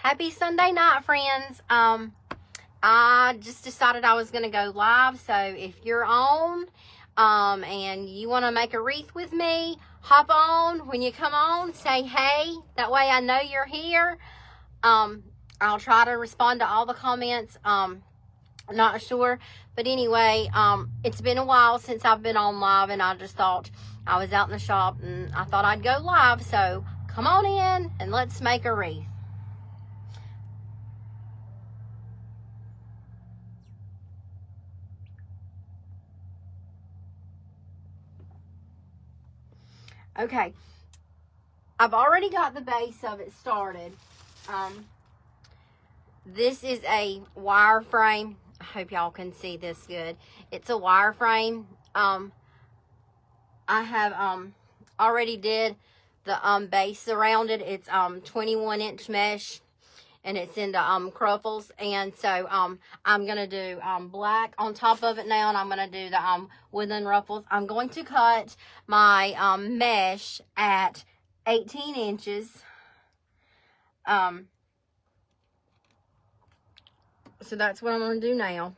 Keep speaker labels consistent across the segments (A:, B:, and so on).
A: Happy Sunday night, friends. I just decided I was going to go live. So if you're on and you want to make a wreath with me, hop on. When you come on, say hey. That way I know you're here. I'll try to respond to all the comments. Not sure. But anyway, it's been a while since I've been on live, and I just thought I was out in the shop and I thought I'd go live. So come on in and let's make a wreath. Okay, I've already got the base of it started. This is a wire frame. I hope y'all can see this good. It's a wire frame. I have already did the base around it. It's 21-inch mesh, and it's into cruffles. And so I'm gonna do black on top of it now, and I'm gonna do the woodland ruffles. I'm going to cut my mesh at 18 inches. So that's what I'm gonna do now.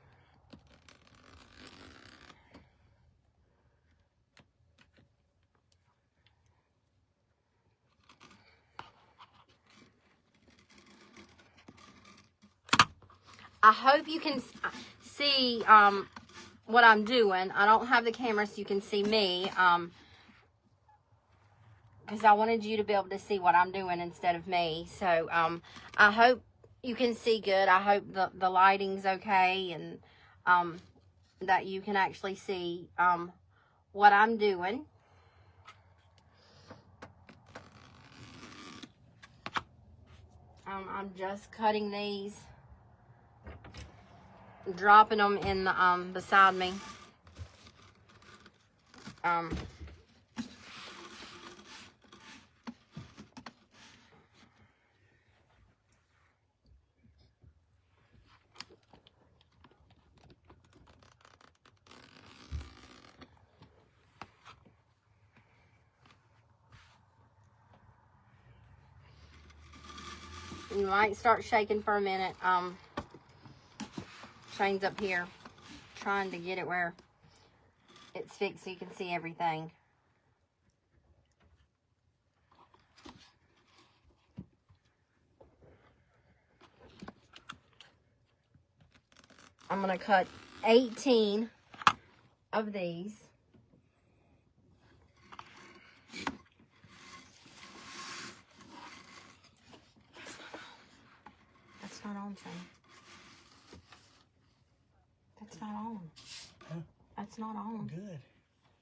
A: I hope you can see what I'm doing. I don't have the camera so you can see me, because I wanted you to be able to see what I'm doing instead of me. So I hope you can see good. I hope the lighting's okay, and that you can actually see what I'm doing. I'm just cutting these, dropping them in the beside me. You might start shaking for a minute. Shane's up here trying to get it where it's fixed so you can see everything. I'm going to cut 18 of these. That's not on, Shane. That's not on.
B: Huh?
A: That's not on.
B: Good.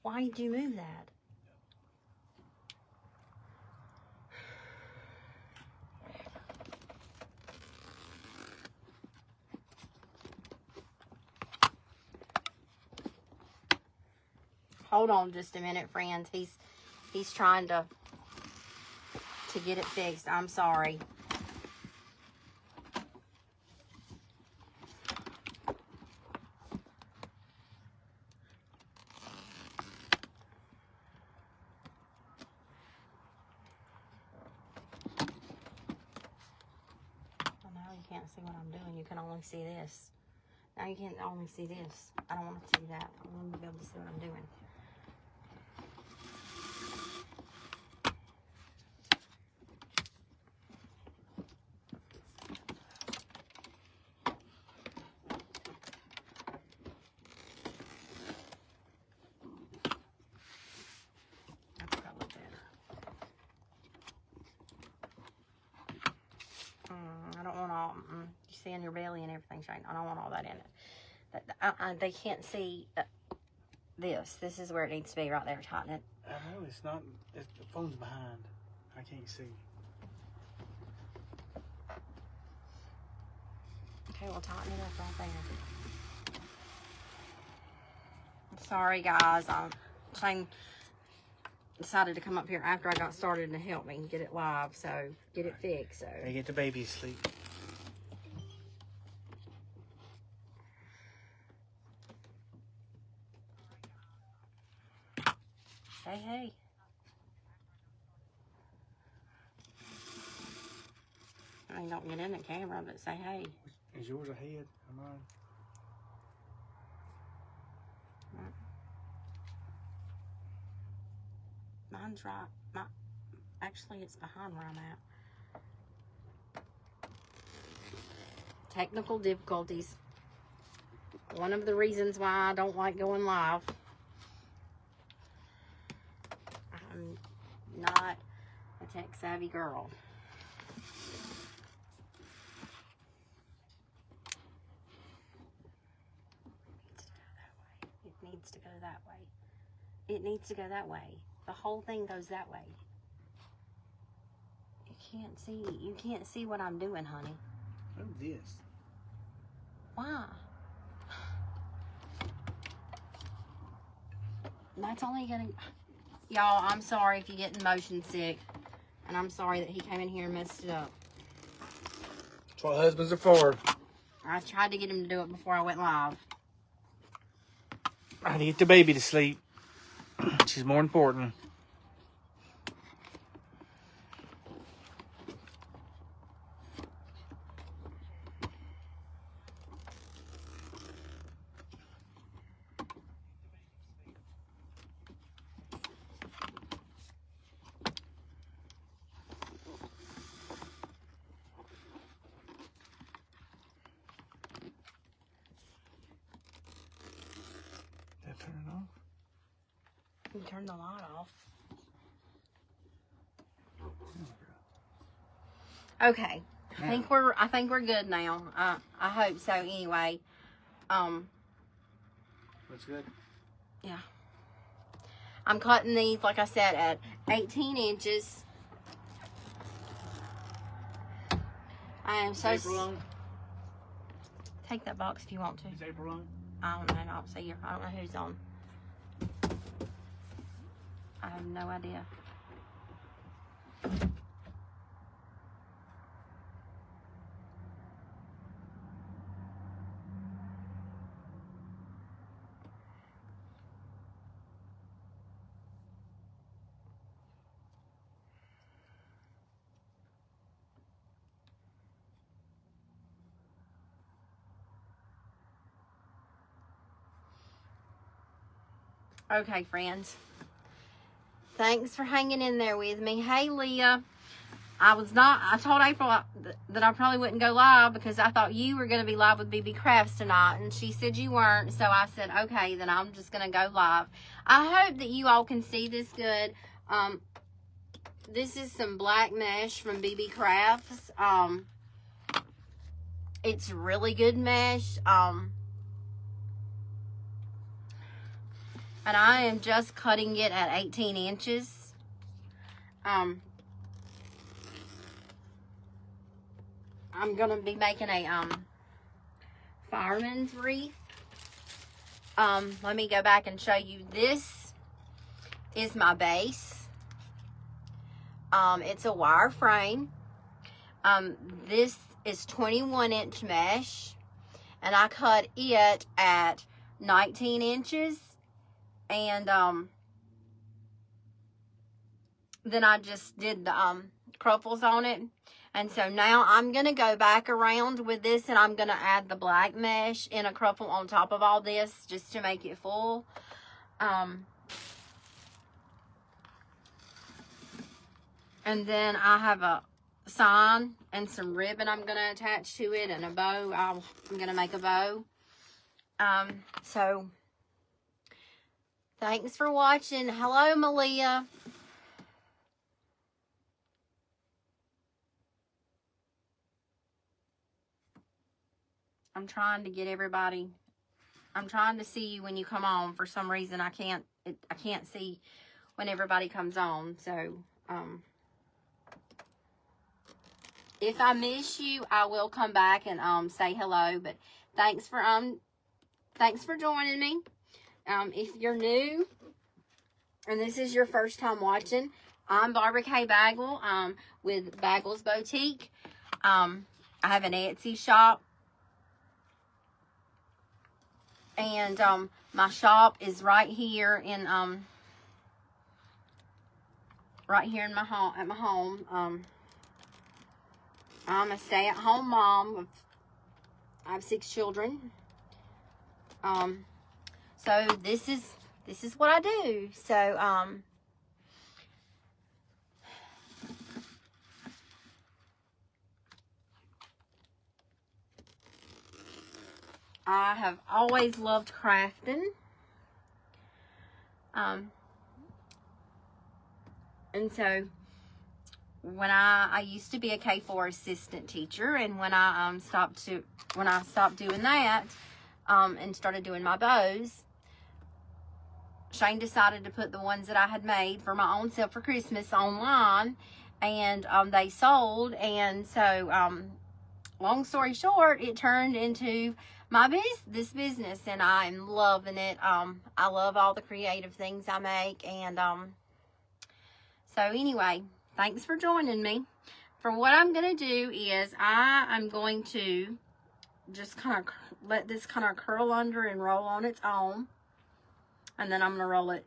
A: Why did you move that? Hold on just a minute, friends. He's trying to get it fixed. I'm sorry. Now you can't see what I'm doing. You can only see this. Now you can only see this. I don't want to see that. I want to be able to see what I'm doing. That's probably better. I don't want all, you see in your belly and everything, Shane. I don't want all that in it. They can't see this. This is where it needs to be, right there. Tighten it.
B: I know it's not. The phone's behind. I can't see.
A: Okay, we'll tighten it up right there. Sorry, guys. Shane decided to come up here after I got started to help me get it live, so get it fixed. So
B: They get the baby asleep.
A: say hey. I mean, don't get in the camera, but say hey.
B: Is yours ahead or mine?
A: Mine's right. Actually, it's behind where I'm at. Technical difficulties. One of the reasons why I don't like going live. I'm not a tech-savvy girl. It needs to go that way. It needs to go that way. The whole thing goes that way. You can't see what I'm doing, honey.
B: Oh, this.
A: Why? That's only gonna... Y'all, I'm sorry if you're getting motion sick. And I'm sorry that he came in here and messed it up.
B: That's what husbands are for.
A: I tried to get him to do it before I went live.
B: I had to get the baby to sleep. She's more important. Turn it off.
A: You turn the light off. Okay. I think we're good now. I hope so anyway.
B: That's good.
A: Yeah. I'm cutting these, like I said, at 18 inches. I am so...
B: Is April on?
A: Take that box if you want to.
B: Is April on?
A: I don't know. I don't see her. I don't know who's on. I have no idea. Okay, friends. Thanks for hanging in there with me. Hey, Leah. I told April that I probably wouldn't go live because I thought you were going to be live with BB Crafts tonight. And she said you weren't. So I said, okay, then I'm just going to go live. I hope that you all can see this good. This is some black mesh from BB Crafts. It's really good mesh. And I am just cutting it at 18 inches. I'm going to be making a fireman's wreath. Let me go back and show you. This is my base. It's a wire frame. This is 21-inch mesh. And I cut it at 19 inches. And then I just did the cruffles on it. And so now I'm going to go back around with this and I'm going to add the black mesh in a cruffle on top of all this just to make it full. And then I have a sign and some ribbon I'm going to attach to it and a bow. I'm going to make a bow. So thanks for watching. Hello, Malia. I'm trying to get everybody. I'm trying to see you when you come on. For some reason, I can't see when everybody comes on. So, if I miss you, I will come back and say hello. But thanks for joining me. If you're new and this is your first time watching, I'm Barbara K. Bagwell with Bagwell's Boutique. I have an Etsy shop. And my shop is right here in my home. I'm a stay-at-home mom. I have 6 children. So this is what I do. So, I have always loved crafting. And so when I used to be a K4 assistant teacher, and when I stopped doing that, and started doing my bows, Shane decided to put the ones that I had made for my own self for Christmas online, and they sold. And so long story short, it turned into this business, and I'm loving it. I love all the creative things I make. And so anyway, thanks for joining me. For what I'm going to do is I'm going to just kind of let this kind of curl under and roll on its own. And then I'm going to roll it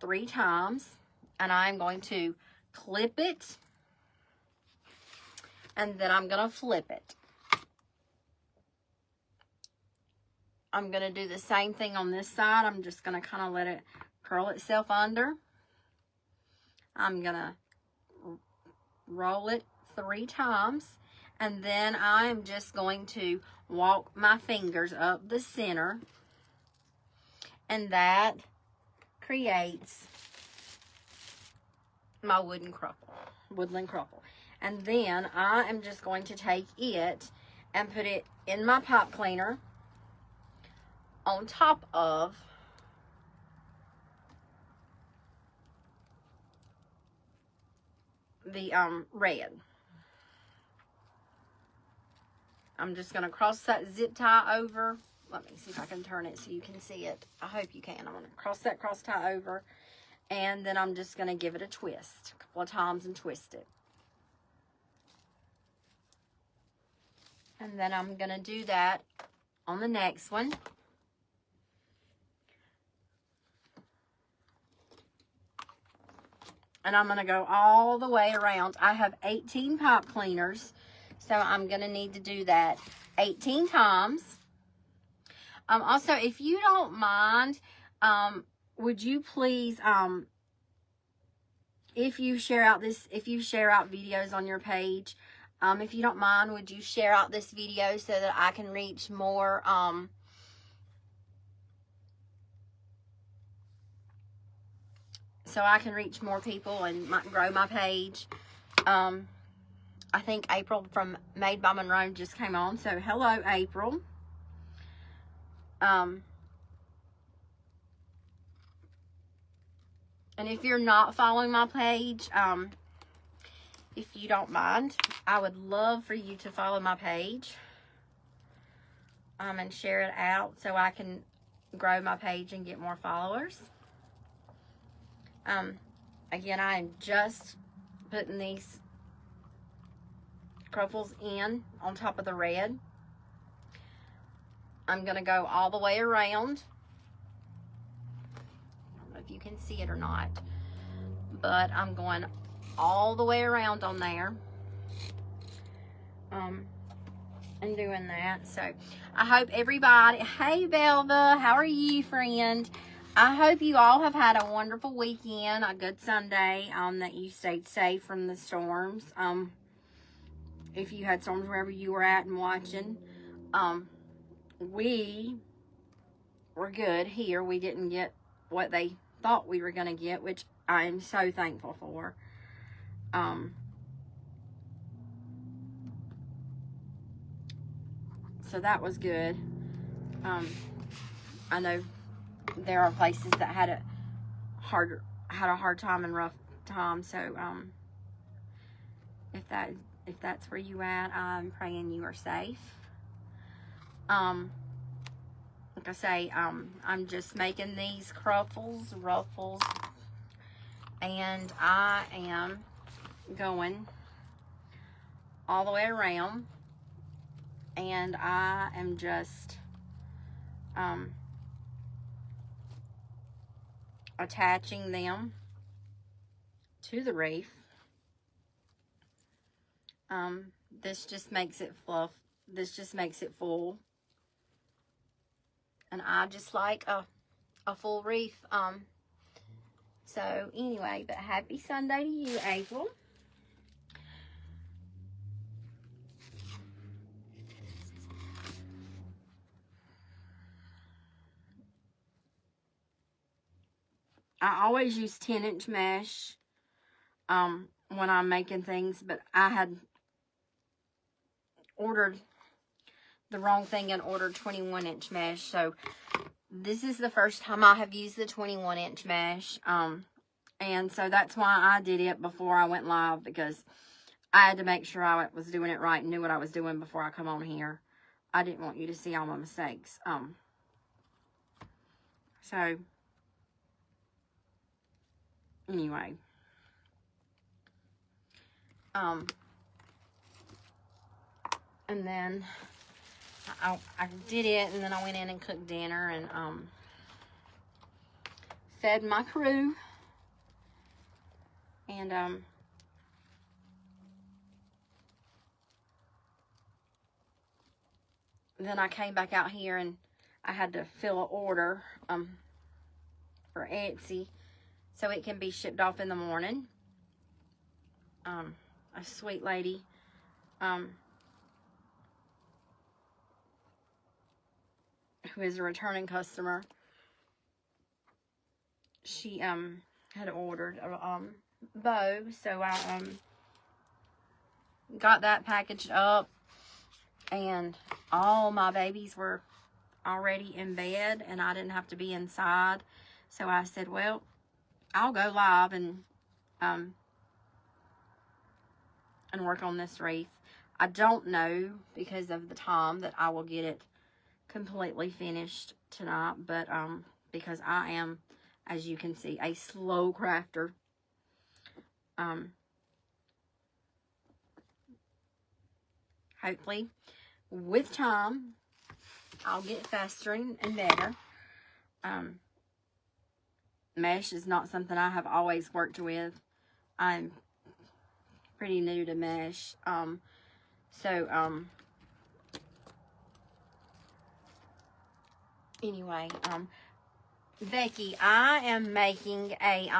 A: 3 times. And I'm going to clip it. And then I'm going to flip it. I'm going to do the same thing on this side. I'm just going to kind of let it curl itself under. I'm going to roll it 3 times. And then I'm just going to walk my fingers up the center. And that creates my woodland crumple. And then I am just going to take it and put it in my pipe cleaner on top of the red. I'm just going to cross that zip tie over. Let me see if I can turn it so you can see it. I hope you can. I'm going to cross that cross tie over. And then I'm just going to give it a twist. A couple of times and twist it. And then I'm going to do that on the next one. And I'm going to go all the way around. I have 18 pipe cleaners. So I'm going to need to do that 18 times. Also, if you don't mind, would you please, if you share out videos on your page, if you don't mind, would you share out this video so that I can reach more, people and grow my page. I think April from Made by Monroe just came on. So hello, April. And if you're not following my page, if you don't mind, I would love for you to follow my page. And share it out so I can grow my page and get more followers. Again, I am just putting these cruffles in on top of the red. I'm going to go all the way around. I don't know if you can see it or not, but I'm going all the way around on there. And doing that. So I hope everybody, hey Belva, how are you, friend? I hope you all have had a wonderful weekend, a good Sunday, that you stayed safe from the storms. If you had storms wherever you were at and watching, we were good here. We didn't get what they thought we were going to get, which I am so thankful for. So that was good. I know there are places that had a hard time and rough time. So if that's where you at, I'm praying you are safe. Like I say, I'm just making these ruffles, and I am going all the way around. And I am just attaching them to the reef. This just makes it fluff. This just makes it full. And I just like a full wreath. So anyway, but happy Sunday to you, April. I always use 10-inch mesh when I'm making things, but I had ordered the wrong thing and ordered 21-inch mesh. So this is the first time I have used the 21-inch mesh. And so that's why I did it before I went live, because I had to make sure I was doing it right and knew what I was doing before I come on here. I didn't want you to see all my mistakes. So anyway, and then I did it, and then I went in and cooked dinner and fed my crew, and then I came back out here and I had to fill an order for Etsy so it can be shipped off in the morning. A sweet lady who is a returning customer, she had ordered a bow, so I got that packaged up, and all my babies were already in bed and I didn't have to be inside. So I said, well, I'll go live and work on this wreath. I don't know, because of the time, that I will get it completely finished tonight, but because I am, as you can see, a slow crafter. Hopefully with time I'll get faster and better. Mesh is not something I have always worked with. I'm pretty new to mesh. Anyway, Becky, I am making a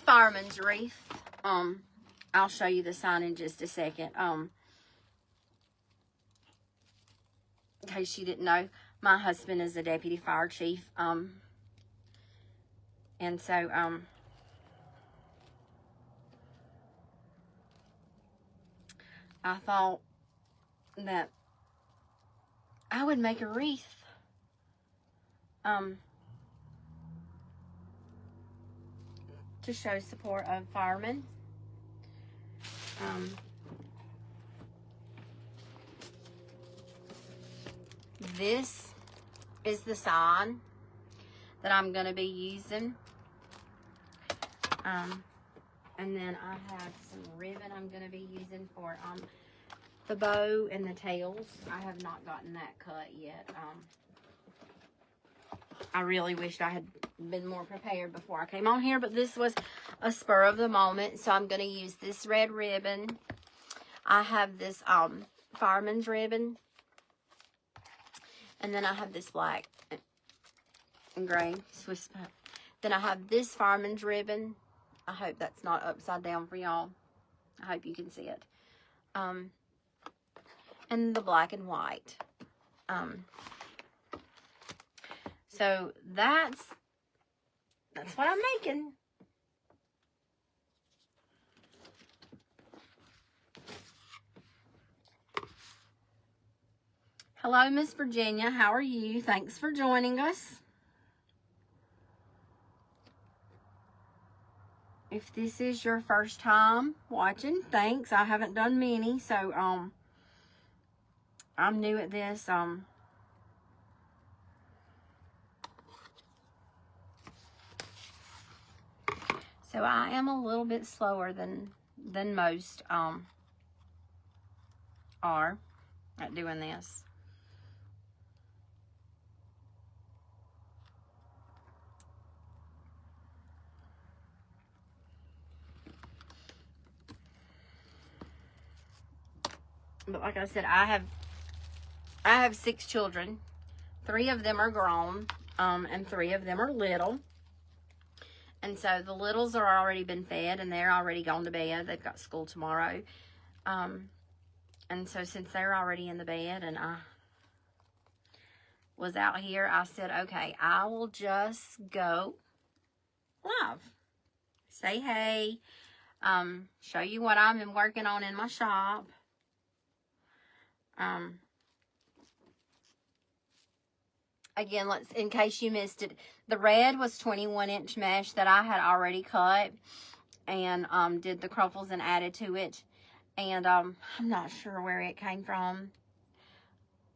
A: fireman's wreath. I'll show you the sign in just a second. In case you didn't know, my husband is a deputy fire chief. And so I thought that I would make a wreath to show support of firemen. This is the sign that I'm going to be using. And then I have some ribbon I'm going to be using for the bow and the tails. I have not gotten that cut yet. I really wished I had been more prepared before I came on here, but this was a spur of the moment, so I'm going to use this red ribbon. I have this fireman's ribbon, and then I have this black and gray Swiss. Then I have this fireman's ribbon. I hope that's not upside down for y'all. I hope you can see it. And the black and white. So that's what I'm making. Hello, Miss Virginia. How are you? Thanks for joining us. If this is your first time watching, thanks. I haven't done many, so I'm new at this. So I am a little bit slower than most are at doing this. But like I said, I have 6 children. 3 of them are grown, and 3 of them are little. And so the littles are already been fed, and they're already gone to bed. They've got school tomorrow. And so since they're already in the bed and I was out here, I said, okay, I will just go live. Say hey. Show you what I've been working on in my shop. Again, in case you missed it, the red was 21-inch mesh that I had already cut and did the crumplers and added to it. And I'm not sure where it came from.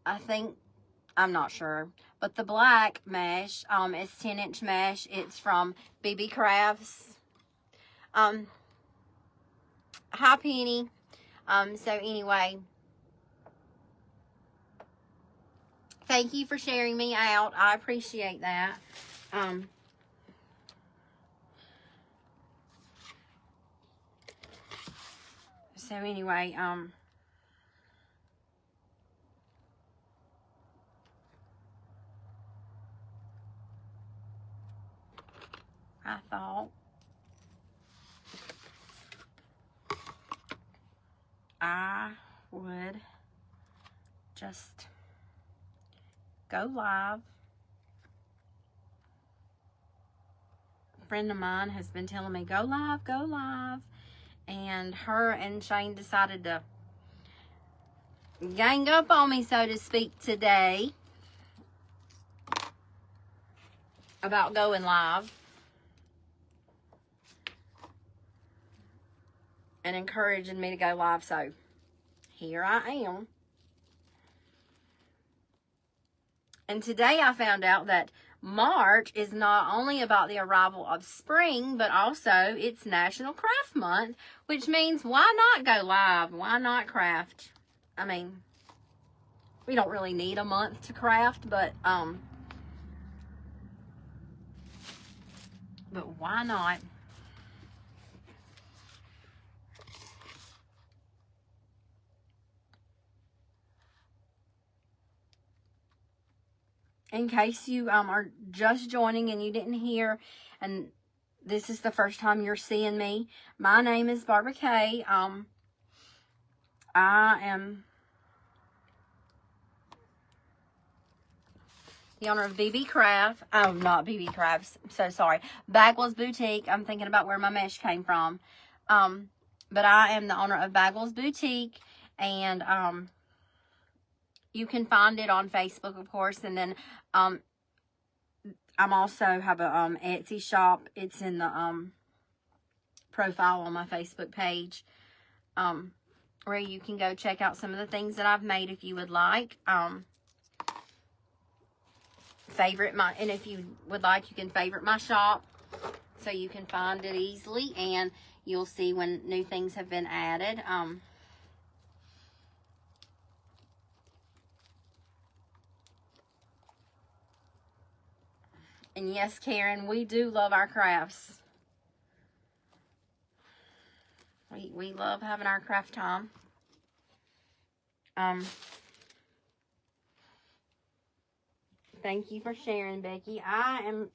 A: I'm not sure. But the black mesh is 10-inch mesh. It's from BB Crafts. Hi, Penny. So anyway, thank you for sharing me out. I appreciate that. So anyway, I thought I would just go live. A friend of mine has been telling me, go live, go live. And her and Shane decided to gang up on me, so to speak, today about going live and encouraging me to go live. So here I am. And today I found out that March is not only about the arrival of spring, but also it's National Craft Month, which means why not go live? Why not craft? I mean, we don't really need a month to craft, but why not? In case you are just joining and you didn't hear, and this is the first time you're seeing me, my name is Barbara Kay. I am the owner of BB Craft. Oh, not BB Crafts. I'm so sorry. Bagwell's Boutique. I'm thinking about where my mesh came from. But I am the owner of Bagwell's Boutique, and you can find it on Facebook, of course, and then I'm also have a Etsy shop. It's in the profile on my Facebook page, where you can go check out some of the things that I've made if you would like. And if you would like, you can favorite my shop so you can find it easily, and you'll see when new things have been added. And yes, Karen, we do love our crafts. We love having our craft time. Thank you for sharing, Becky. I'm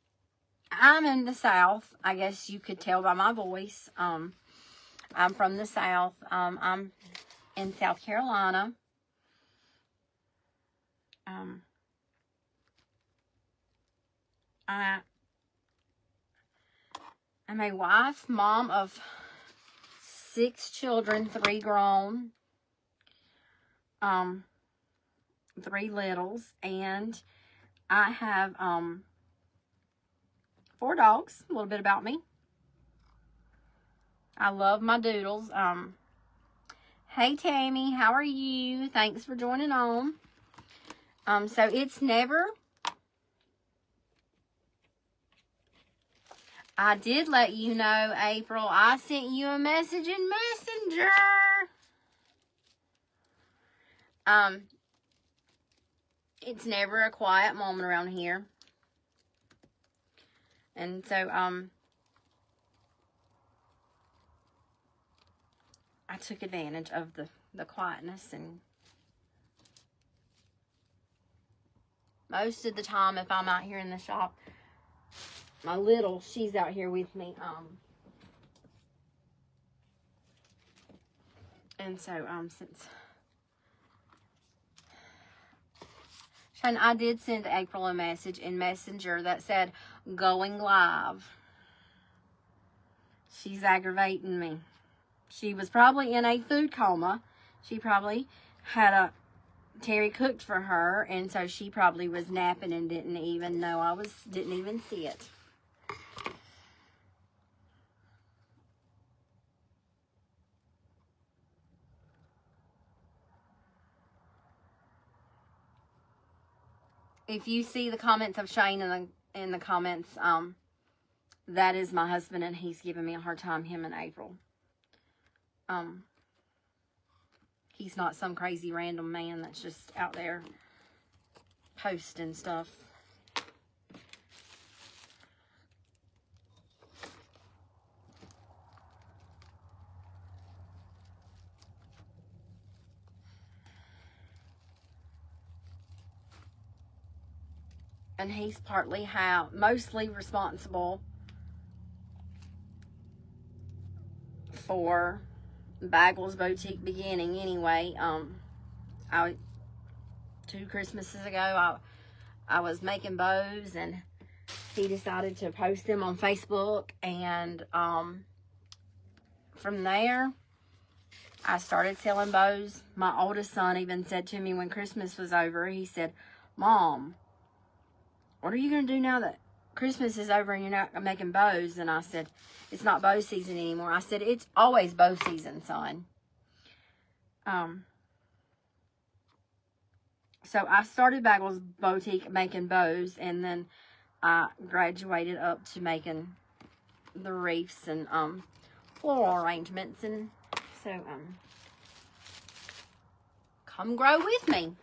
A: in the South. I guess you could tell by my voice. I'm from the South. I'm in South Carolina. I'm a wife, mom of 6 children, 3 grown, 3 littles, and I have 4 dogs. A little bit about me. I love my doodles. Hey Tammy, how are you? Thanks for joining on. So it's never. I did let you know, April. I sent you a message in Messenger. It's never a quiet moment around here. And so, I took advantage of the quietness, and most of the time if I'm out here in the shop, my little, she's out here with me. And so, since Shane, I did send April a message in Messenger that said, going live. She's aggravating me. She was probably in a food coma. She probably had Terry cooked for her, and so she probably was napping and didn't even know didn't even see it. If you see the comments of Shane in the comments, that is my husband, and he's giving me a hard time, him and April. He's not some crazy random man that's just out there posting stuff. And he's mostly responsible for Bagwell's Boutique beginning anyway. 2 Christmases ago, I was making bows, and he decided to post them on Facebook, and from there, I started selling bows. My oldest son even said to me when Christmas was over, he said, Mom, what are you going to do now that Christmas is over and you're not making bows? And I said, it's not bow season anymore. I said, it's always bow season, son. So I started Bagwell's Boutique making bows, and then I graduated up to making the wreaths and floral arrangements. And so come grow with me.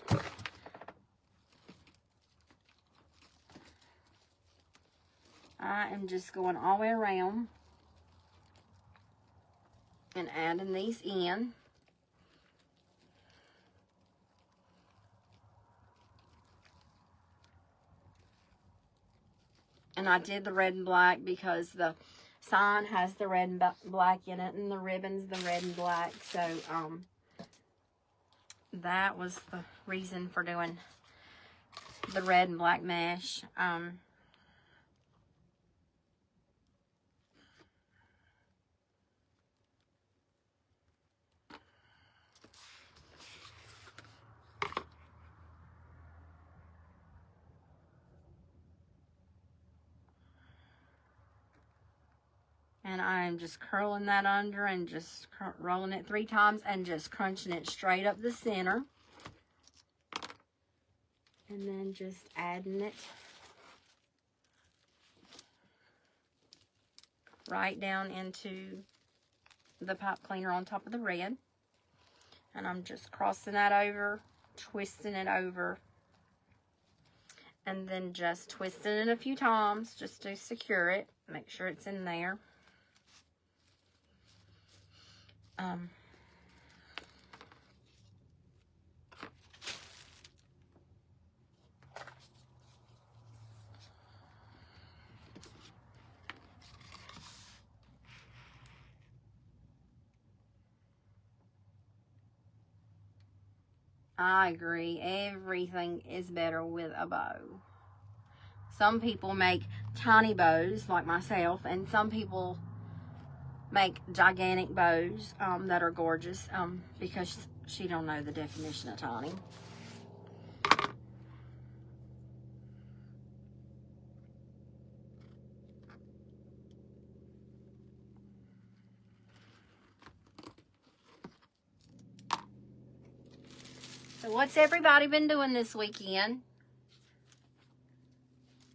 A: I am just going all the way around and adding these in. And I did the red and black because the sign has the red and black in it, and the ribbon's the red and black. So that was the reason for doing the red and black mesh. And I'm just curling that under and just rolling it 3 times and just crunching it straight up the center. And then just adding it right down into the pipe cleaner on top of the red. And I'm just crossing that over, twisting it over, and then just twisting it a few times just to secure it. Make sure it's in there. I agree. Everything is better with a bow. Some people make tiny bows like myself, and some people make gigantic bows that are gorgeous because she don't know the definition of tiny. So what's everybody been doing this weekend?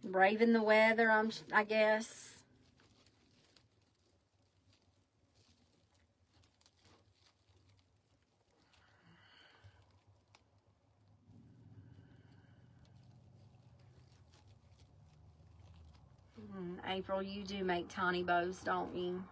A: Braving the weather, I guess. April, you do make tiny bows, don't you?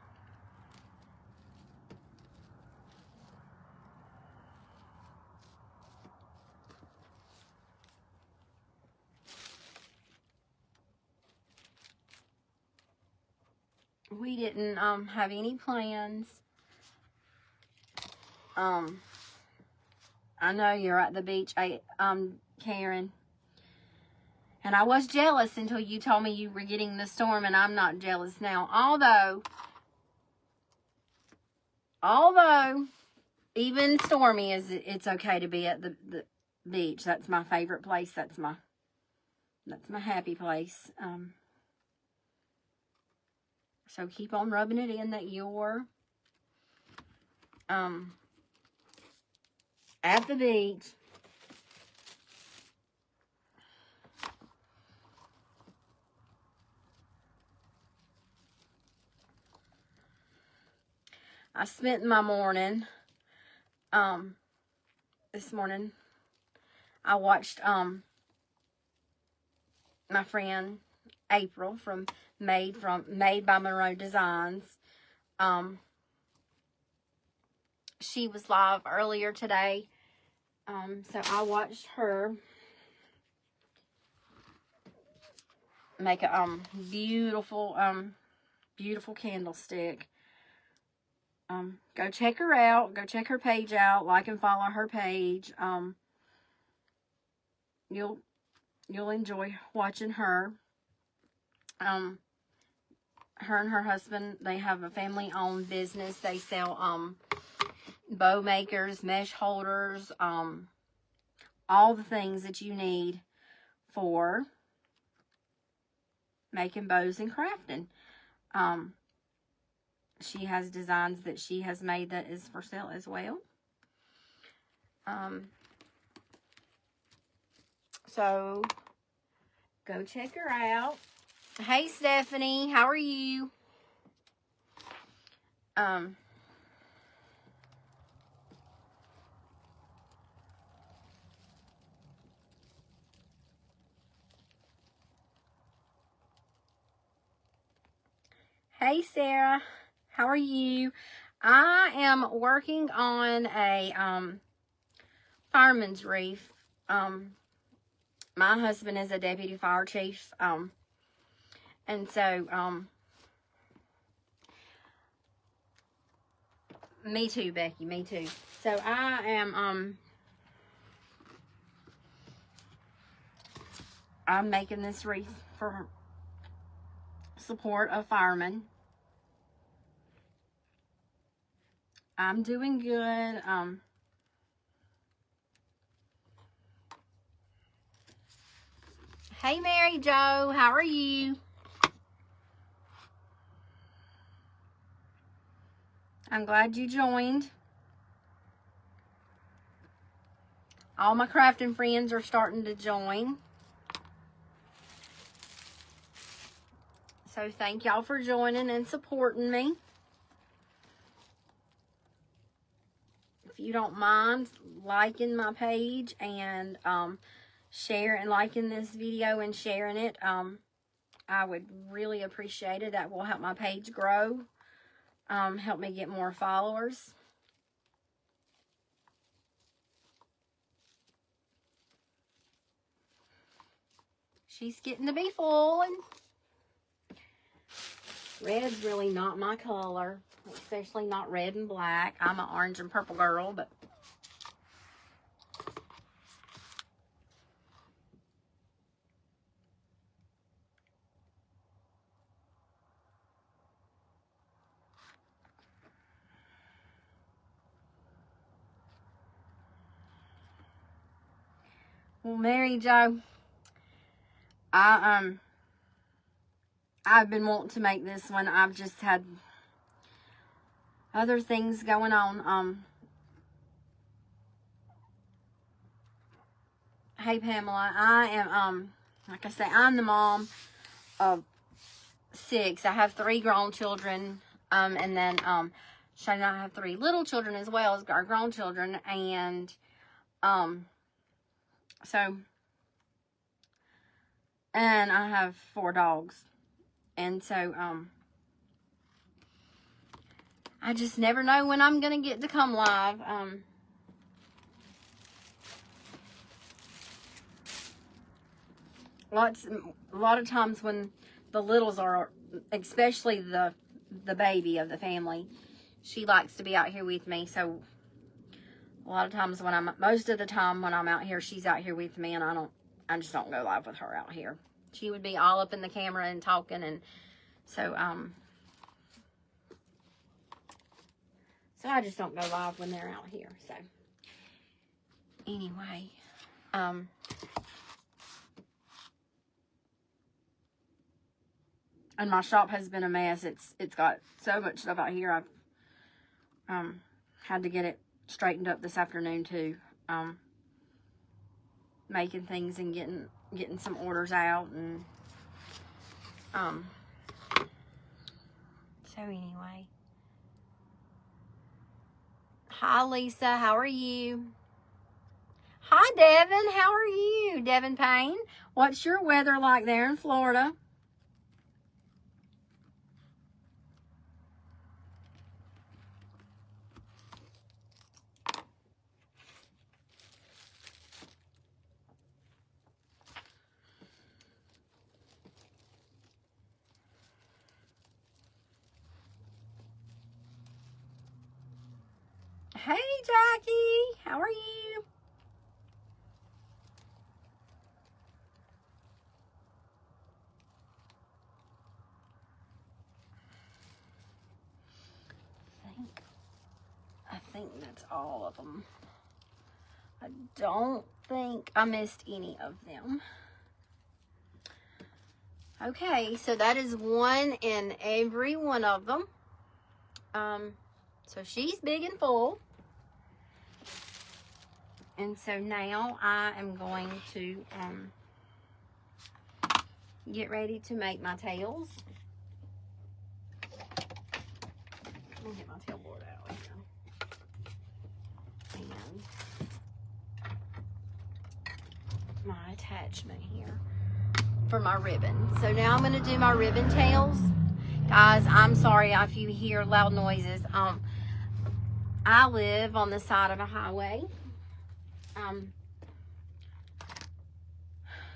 A: we didn't have any plans. I know you're at the beach, Karen. And I was jealous until you told me you were getting the storm, and I'm not jealous now. Although even stormy, it's okay to be at the beach. That's my favorite place. That's my happy place. So keep on rubbing it in that you're at the beach. I spent my morning, this morning, I watched, my friend April from Made by Monroe Designs. She was live earlier today. So I watched her make a, beautiful candlestick. Go check her out. Go check her page out. Like and follow her page. You'll enjoy watching her. Her and her husband, they have a family-owned business. They sell bow makers, mesh holders, all the things that you need for making bows and crafting. She has designs that she has made that is for sale as well. So go check her out. Hey Stephanie, how are you? Hey Sarah, how are you? I am working on a fireman's wreath. My husband is a deputy fire chief, and so me too, Becky, me too. So I am I'm making this wreath for support of firemen. I'm doing good. Hey Mary Jo, how are you? I'm glad you joined. All my crafting friends are starting to join. So thank y'all for joining and supporting me. If you don't mind liking my page and sharing, liking this video and sharing it, I would really appreciate it. That will help my page grow, help me get more followers. She's getting to be full, and red's really not my color, especially not red and black. I'm an orange and purple girl, but well, Mary Jo, I've been wanting to make this one. I've just had other things going on. Hey Pamela, I am like I say, I'm the mom of 6. I have 3 grown children, and then Shane and I have 3 little children as well as our grown children, and so, and I have 4 dogs, and so I just never know when I'm gonna get to come live. A lot of times when the littles are, especially the the baby of the family. She likes to be out here with me, so a lot of times most of the time when I'm out here, she's out here with me, and I just don't go live with her out here. She would be all up in the camera and talking, and so I just don't go live when they're out here. So anyway, and my shop has been a mess. It's got so much stuff out here. I've had to get it straightened up this afternoon too. Making things and getting some orders out, and so anyway. Hi Lisa, how are you? Hi Devin, how are you? Devin Payne, what's your weather like there in Florida? Hey Jackie, how are you? I think that's all of them. I don't think I missed any of them. Okay, so that is one in every one of them. So she's big and full. And so now I am going to get ready to make my tails. Let me get my tail board out here. And my attachment here for my ribbon. So now I'm going to do my ribbon tails. Guys, I'm sorry if you hear loud noises. I live on the side of a highway.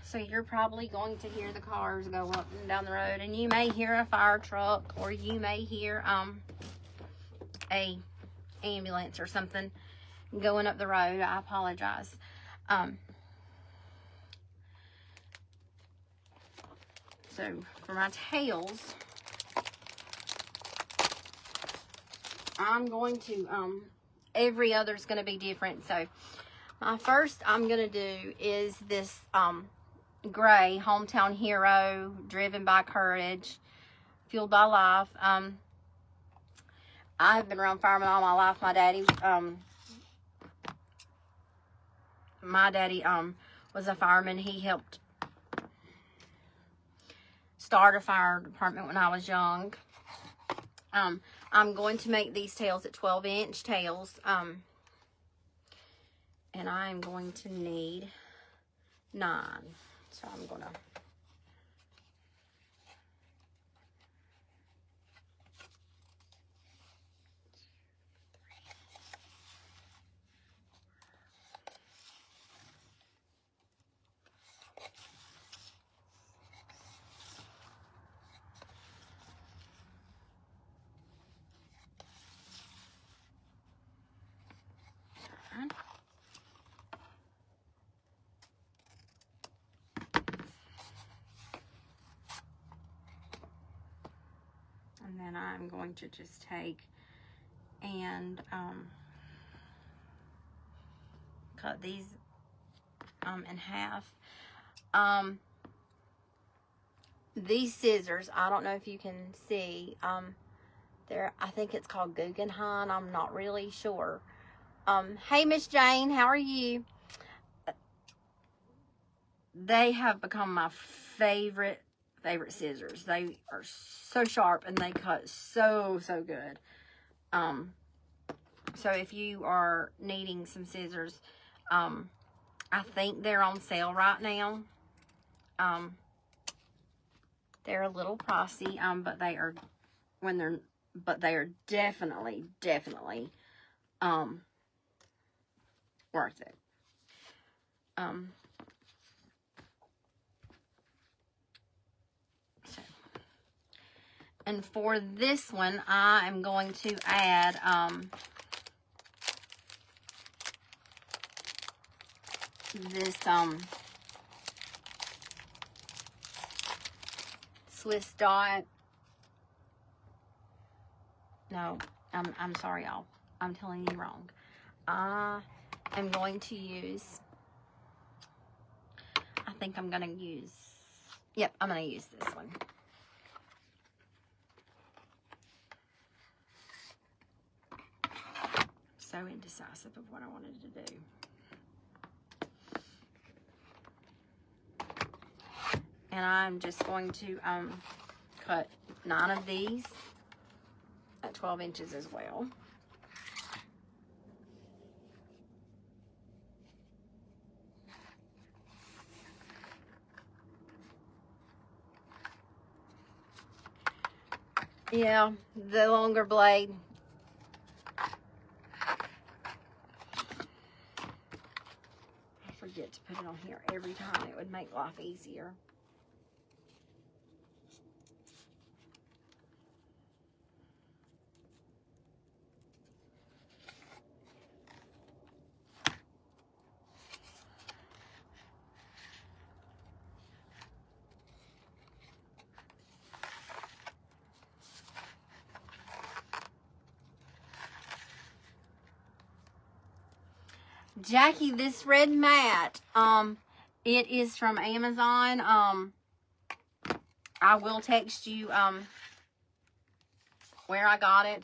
A: So you're probably going to hear the cars go up and down the road, and you may hear a fire truck, or you may hear a ambulance or something going up the road. I apologize. So for my tails, I'm going to every other is going to be different. So my first I'm going to do is this gray Hometown Hero, Driven by Courage, Fueled by Life. I've been around firemen all my life. My daddy was a fireman. He helped start a fire department when I was young. I'm going to make these tails at 12-inch tails. And I'm going to need 9. So I'm going to and then I'm going to just take and cut these in half. These scissors, I don't know if you can see, I think it's called Guggenheim. I'm not really sure. Hey Miss Jane, how are you? They have become my favorite scissors. They are so sharp and they cut so good. So if you are needing some scissors, I think they're on sale right now. They're a little pricey, but they are definitely worth it. And for this one, I am going to add this Swiss dot. No, I'm sorry, y'all. I'm telling you wrong. I am going to use, I think I'm going to use, yep, I'm going to use this one. So indecisive of what I wanted to do. And I'm just going to cut 9 of these at 12 inches as well. Yeah, the longer blade. I forget to put it on here every time. It would make life easier. Jackie, this red mat, it is from Amazon. I will text you where I got it.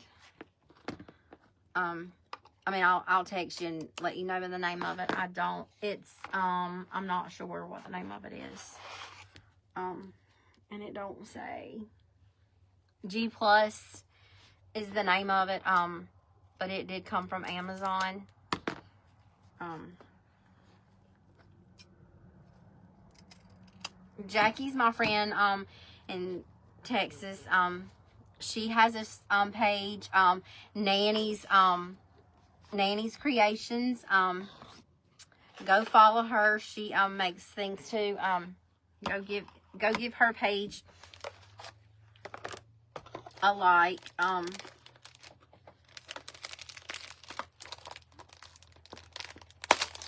A: I mean, I'll text you and let you know the name of it. I'm not sure what the name of it is. And it don't say. G Plus is the name of it. But it did come from Amazon. Jackie's my friend in Texas. She has this page, Nanny's Creations. Go follow her. She makes things too. Go give her page a like.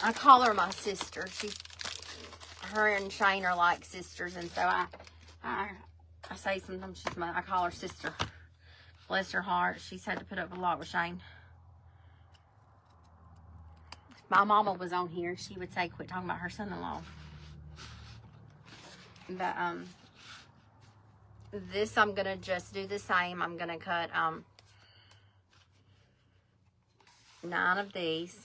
A: I call her my sister. Her and Shane are like sisters, and so I say sometimes I call her sister. Bless her heart. She's had to put up a lot with Shane. If my mama was on here, she would say, quit talking about her son-in-law. But, this I'm going to just do the same. I'm going to cut, 9 of these.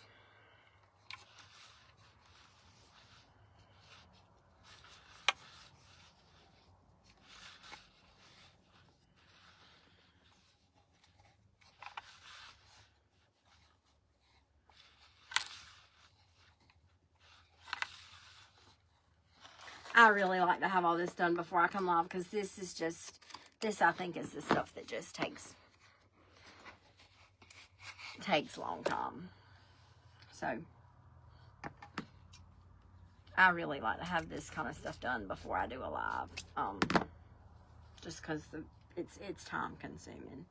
A: I really like to have all this done before I come live, because this I think is the stuff that just takes a long time. So I really like to have this kind of stuff done before I do a live, just because it's time consuming,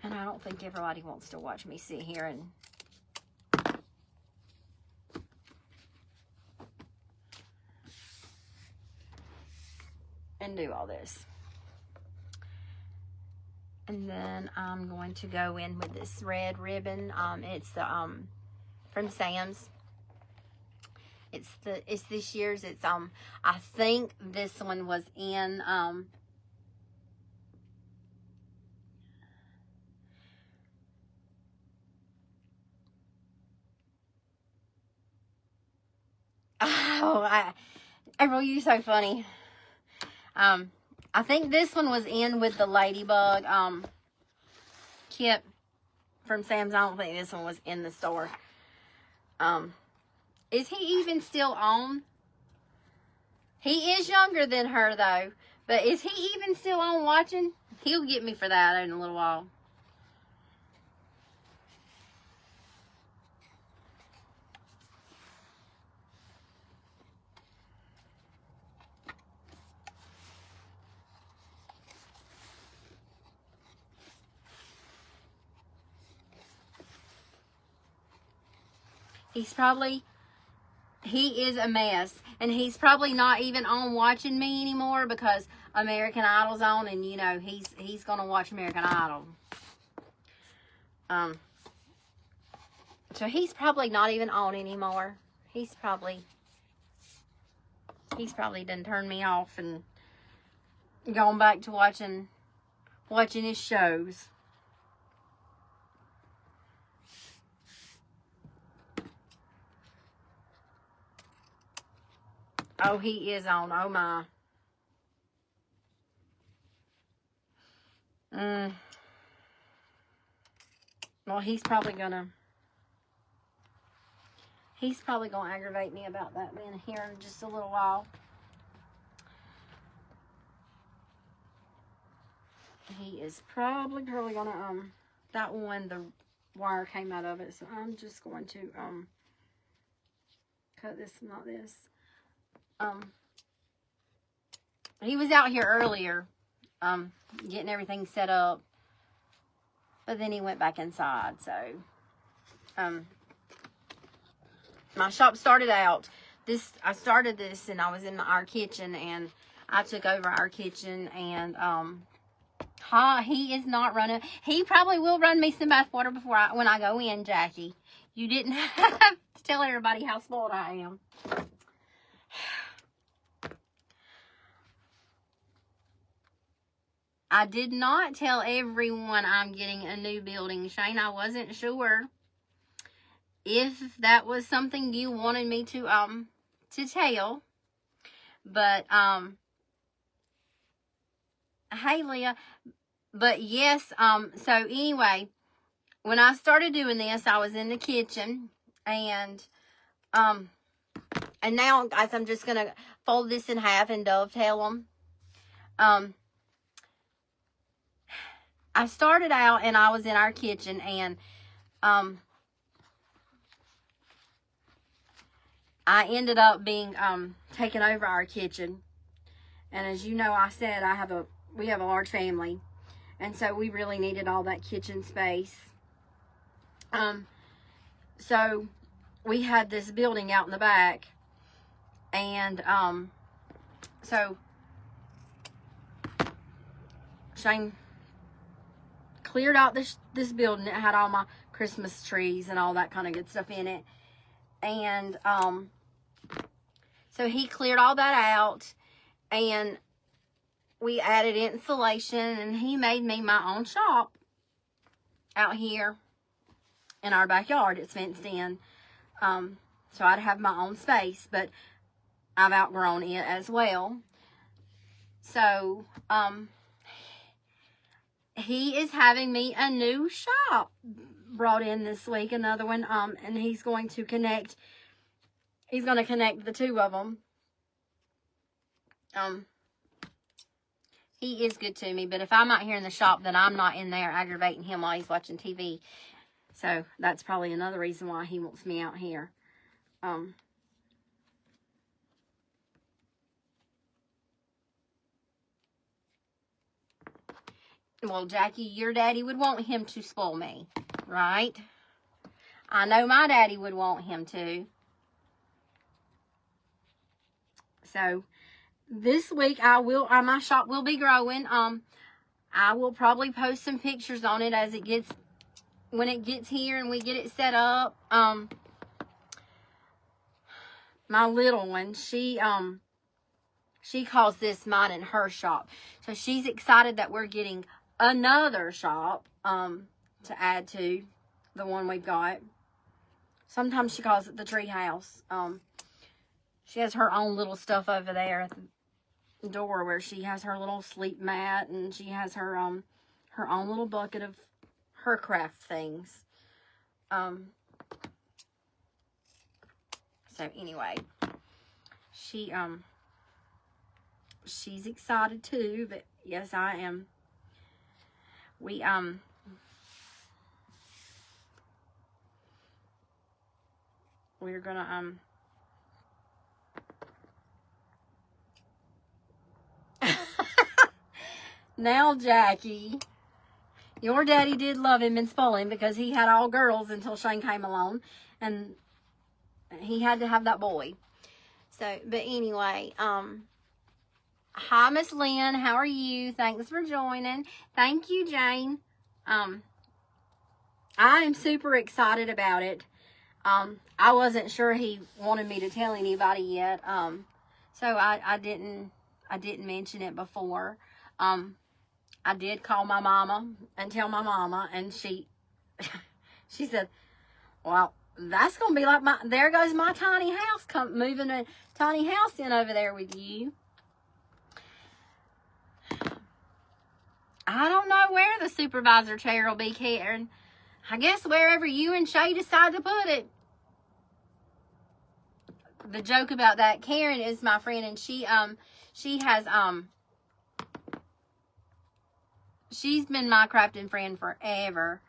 A: and I don't think everybody wants to watch me sit here and do all this. And then I'm going to go in with this red ribbon. It's the from Sam's. It's this year's. It's I think this one was in April, you're so funny. I think this one was in with the ladybug kit from Sam's. I don't think this one was in the store. Is he even still on? He is younger than her though, but is he even still on watching? He'll get me for that in a little while. He is a mess. And he's probably not even on watching me anymore because American Idol's on, and you know, he's gonna watch American Idol. So he's probably not even on anymore. He's probably done turned me off and gone back to watching his shows. Oh, he is on. Oh, my. Well, he's probably gonna aggravate me about that being here in just a little while. He is probably gonna, that one, the wire came out of it, so I'm just going to, cut this, not this. He was out here earlier, getting everything set up, but then he went back inside, so, my shop started out, I started this, and I was in our kitchen, and I took over our kitchen, and, he is not running. He probably will run me some bath water when I go in, Jackie. You didn't have to tell everybody how spoiled I am. I did not tell everyone I'm getting a new building, Shane. I wasn't sure if that was something you wanted me to tell. But, hey, Leah. But, yes, so anyway, when I started doing this, I was in the kitchen, and now, guys, I'm just going to fold this in half and dovetail them. I started out, and I was in our kitchen, and I ended up being taking over our kitchen. And as you know, I said we have a large family, and so we really needed all that kitchen space. So we had this building out in the back, and so Shane cleared out this building. It had all my Christmas trees and all that kind of good stuff in it, and so he cleared all that out, and we added insulation, and he made me my own shop out here in our backyard. It's fenced in, so I'd have my own space, but I've outgrown it as well. So he is having me a new shop brought in this week, another one, and he's going to connect the two of them. He is good to me, but if I'm out here in the shop, then I'm not in there aggravating him while he's watching TV. So that's probably another reason why he wants me out here. Well, Jackie, your daddy would want him to spoil me, right? I know my daddy would want him to. So this week my shop will be growing. I will probably post some pictures on it when it gets here and we get it set up. My little one, she calls this mine and her shop. So she's excited that we're getting another shop to add to the one we've got. Sometimes she calls it the tree house. She has her own little stuff over there at the door where she has her little sleep mat, and she has her own little bucket of her craft things. So anyway, she's excited too, but yes, I am. We're gonna now, Jackie, your daddy did love him and spoil him because he had all girls until Shane came along, and he had to have that boy. So, but anyway, hi, Miss Lynn. How are you? Thanks for joining. Thank you, Jane. I am super excited about it. I wasn't sure he wanted me to tell anybody yet. So I didn't mention it before. I did call my mama and tell my mama, and she said, well, that's going to be like there goes my tiny house, moving a tiny house in over there with you. I don't know where the supervisor chair will be, Karen. I guess wherever you and Shay decide to put it. The joke about that, Karen is my friend, and she has, she's been my crafting friend forever.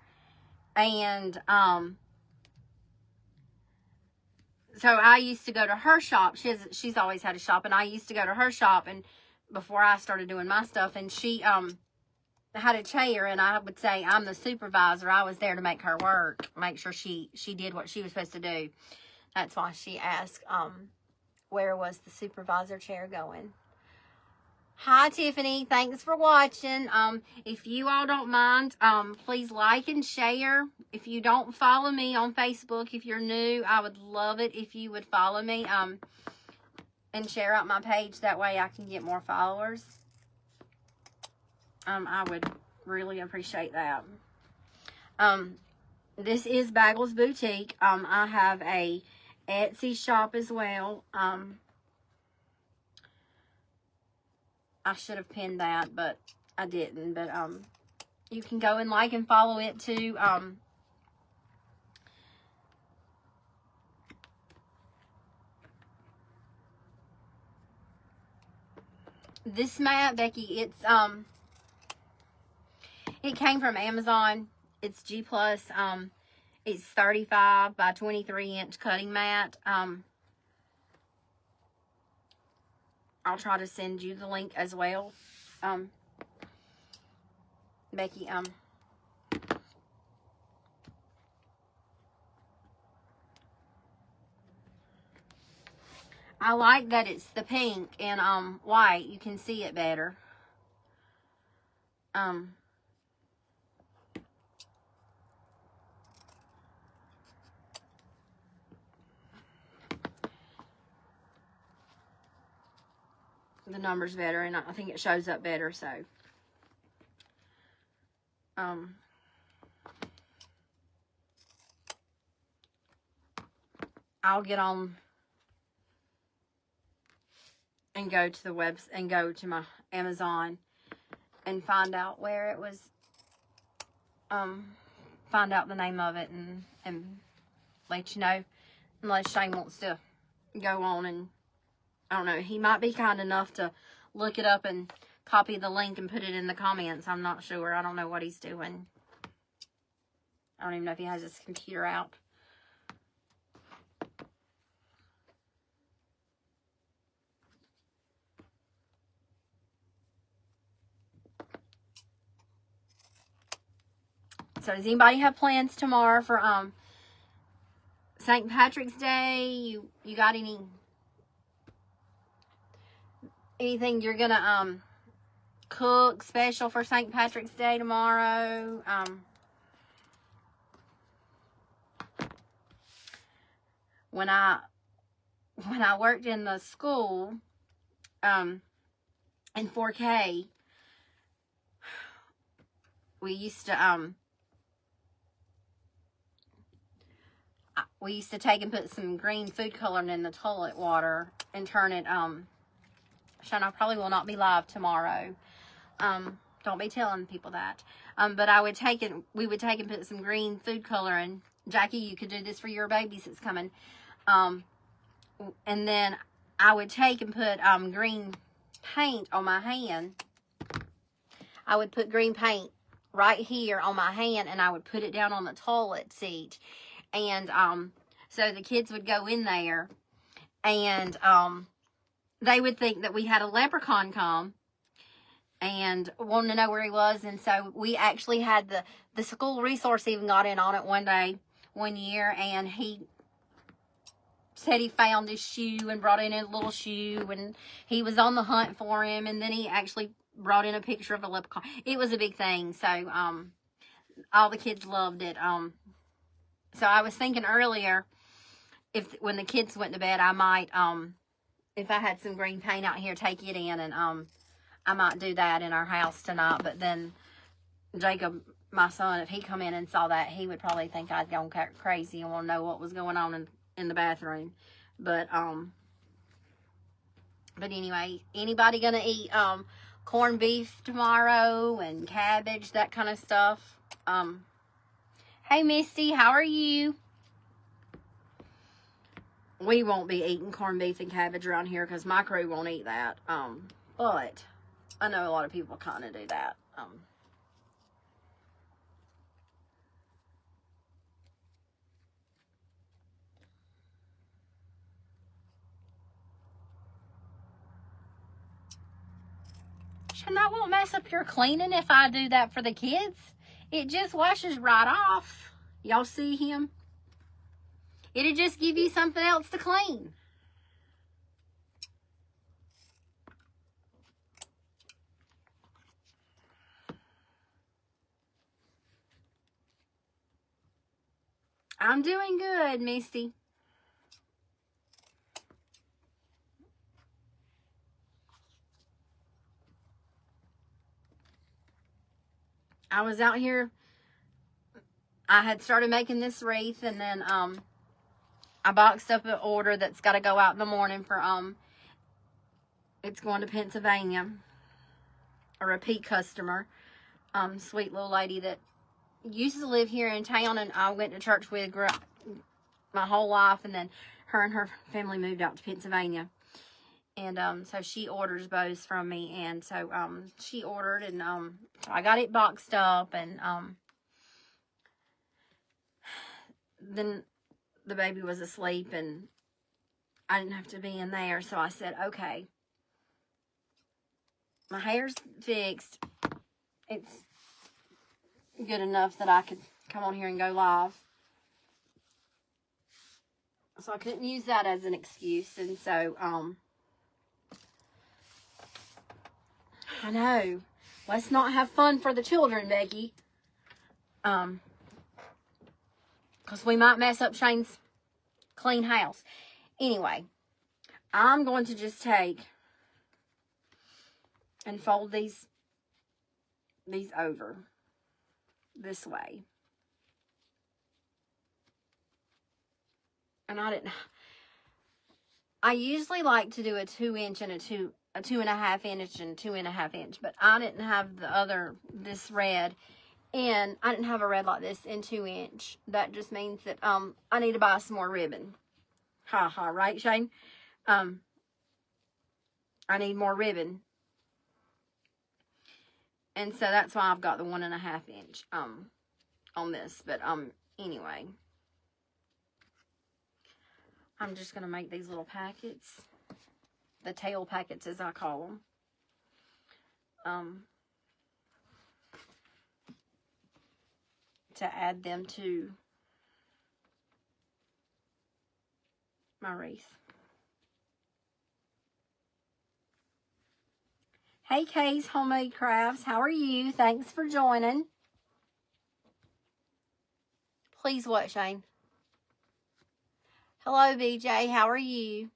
A: And, so I used to go to her shop. She's always had a shop, and I used to go to her shop, and before I started doing my stuff, and she, had a chair, and I would say I'm the supervisor. I was there to make her work, make sure she did what she was supposed to do. That's why she asked, where was the supervisor chair going? Hi, Tiffany. Thanks for watching. If you all don't mind, please like and share. If you don't follow me on Facebook, if you're new, I would love it if you would follow me, and share out my page. That way I can get more followers. I would really appreciate that. This is Baggles Boutique. I have a Etsy shop as well. I should have pinned that, but I didn't. But you can go and like and follow it too. This mat, Becky, it's it came from Amazon. It's G+. It's 35 by 23 inch cutting mat. I'll try to send you the link as well. Becky, I like that it's the pink and white. You can see it better. The number's better, and I think it shows up better, so I'll get on and go to the website and go to my Amazon and find out where it was, find out the name of it and let you know, unless Shane wants to go on and, I don't know, he might be kind enough to look it up and copy the link and put it in the comments. I'm not sure. I don't know what he's doing. I don't even know if he has his computer out. So does anybody have plans tomorrow for St. Patrick's Day? You got anything you're gonna cook special for St. Patrick's Day tomorrow? When I worked in the school in 4K, we used to take and put some green food coloring in the toilet water and turn it, Shane, I probably will not be live tomorrow. Don't be telling people that. But we would take and put some green food coloring. Jackie, you could do this for your babies that's coming. And then I would take and put green paint on my hand. I would put green paint right here on my hand, and I would put it down on the toilet seat. And so the kids would go in there, and they would think that we had a leprechaun come and wanted to know where he was. And so we actually had the school resource even got in on it one year, and he said he found his shoe and brought in a little shoe, and he was on the hunt for him, and then he actually brought in a picture of a leprechaun. It was a big thing, so all the kids loved it. So I was thinking earlier, when the kids went to bed, I might, if I had some green paint out here, take it in, and I might do that in our house tonight. But then Jacob, my son, if he come in and saw that, he would probably think I'd gone crazy and want to know what was going on in the bathroom. But anyway, anybody gonna eat corned beef tomorrow and cabbage, that kind of stuff? Hey Misty, how are you? We won't be eating corned beef and cabbage around here because my crew won't eat that. But I know a lot of people kind of do that. And that won't mess up your cleaning if I do that for the kids. It just washes right off. Y'all see him? It'll just give you something else to clean. I'm doing good, Misty. I was out here. I had started making this wreath, and then I boxed up an order that's got to go out in the morning for it's going to Pennsylvania. A repeat customer, sweet little lady that used to live here in town, and I went to church with my whole life, and then her and her family moved out to Pennsylvania. And so she orders bows from me, and so she ordered, and so I got it boxed up, and then the baby was asleep, and I didn't have to be in there, so I said, okay, my hair's fixed. It's good enough that I could come on here and go live. So I couldn't use that as an excuse, and so I know. Let's not have fun for the children, Becky. Because we might mess up Shane's clean house. Anyway, I'm going to just take and fold these over this way. And I usually like to do a 2-inch and a 2.5 inch and 2.5 inch, but I didn't have this red, and I didn't have a red like this in 2-inch. That just means that I need to buy some more ribbon. Ha ha, right, Shane? I need more ribbon, and so that's why I've got the 1.5 inch on this. But anyway, I'm just gonna make these little packets. The tail packets, as I call them, to add them to my wreath. Hey, Kay's Homemade Crafts, how are you? Thanks for joining. Please what, Shane? Hello, BJ, how are you?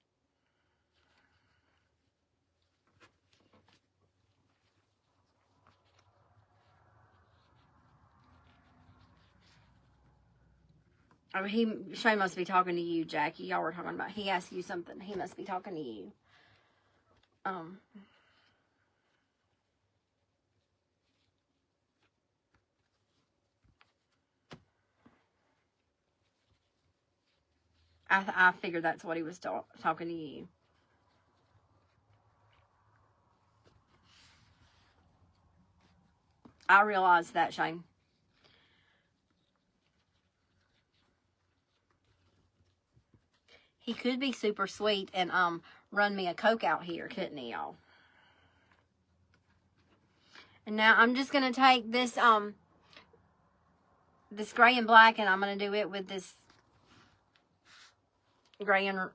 A: Oh, Shane must be talking to you, Jackie. Y'all were talking about, he asked you something. He must be talking to you. I figured that's what he was talking to you. I realized that, Shane. He could be super sweet and run me a Coke out here, couldn't he, y'all? And now I'm just gonna take this this gray and black, and I'm gonna do it with this gray and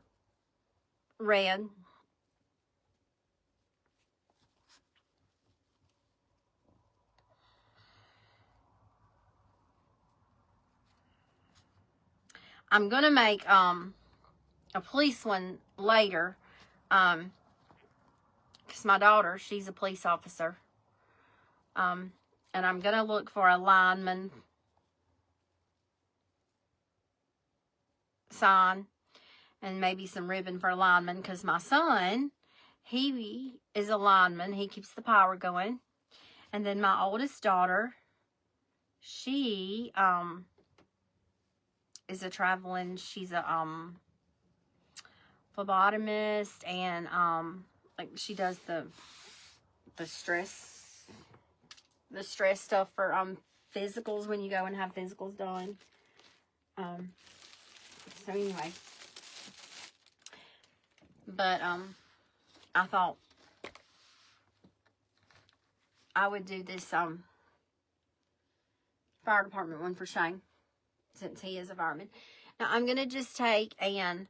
A: red. I'm gonna make a police one later, because my daughter, she's a police officer, and I'm gonna look for a lineman sign and maybe some ribbon for a lineman, because my son, he is a lineman. He keeps the power going. And then my oldest daughter, she is a traveling, she's a phlebotomist, and like she does the stress stuff for physicals, when you go and have physicals done. So anyway, but I thought I would do this fire department one for Shane, since he is a fireman. Now I'm gonna just take and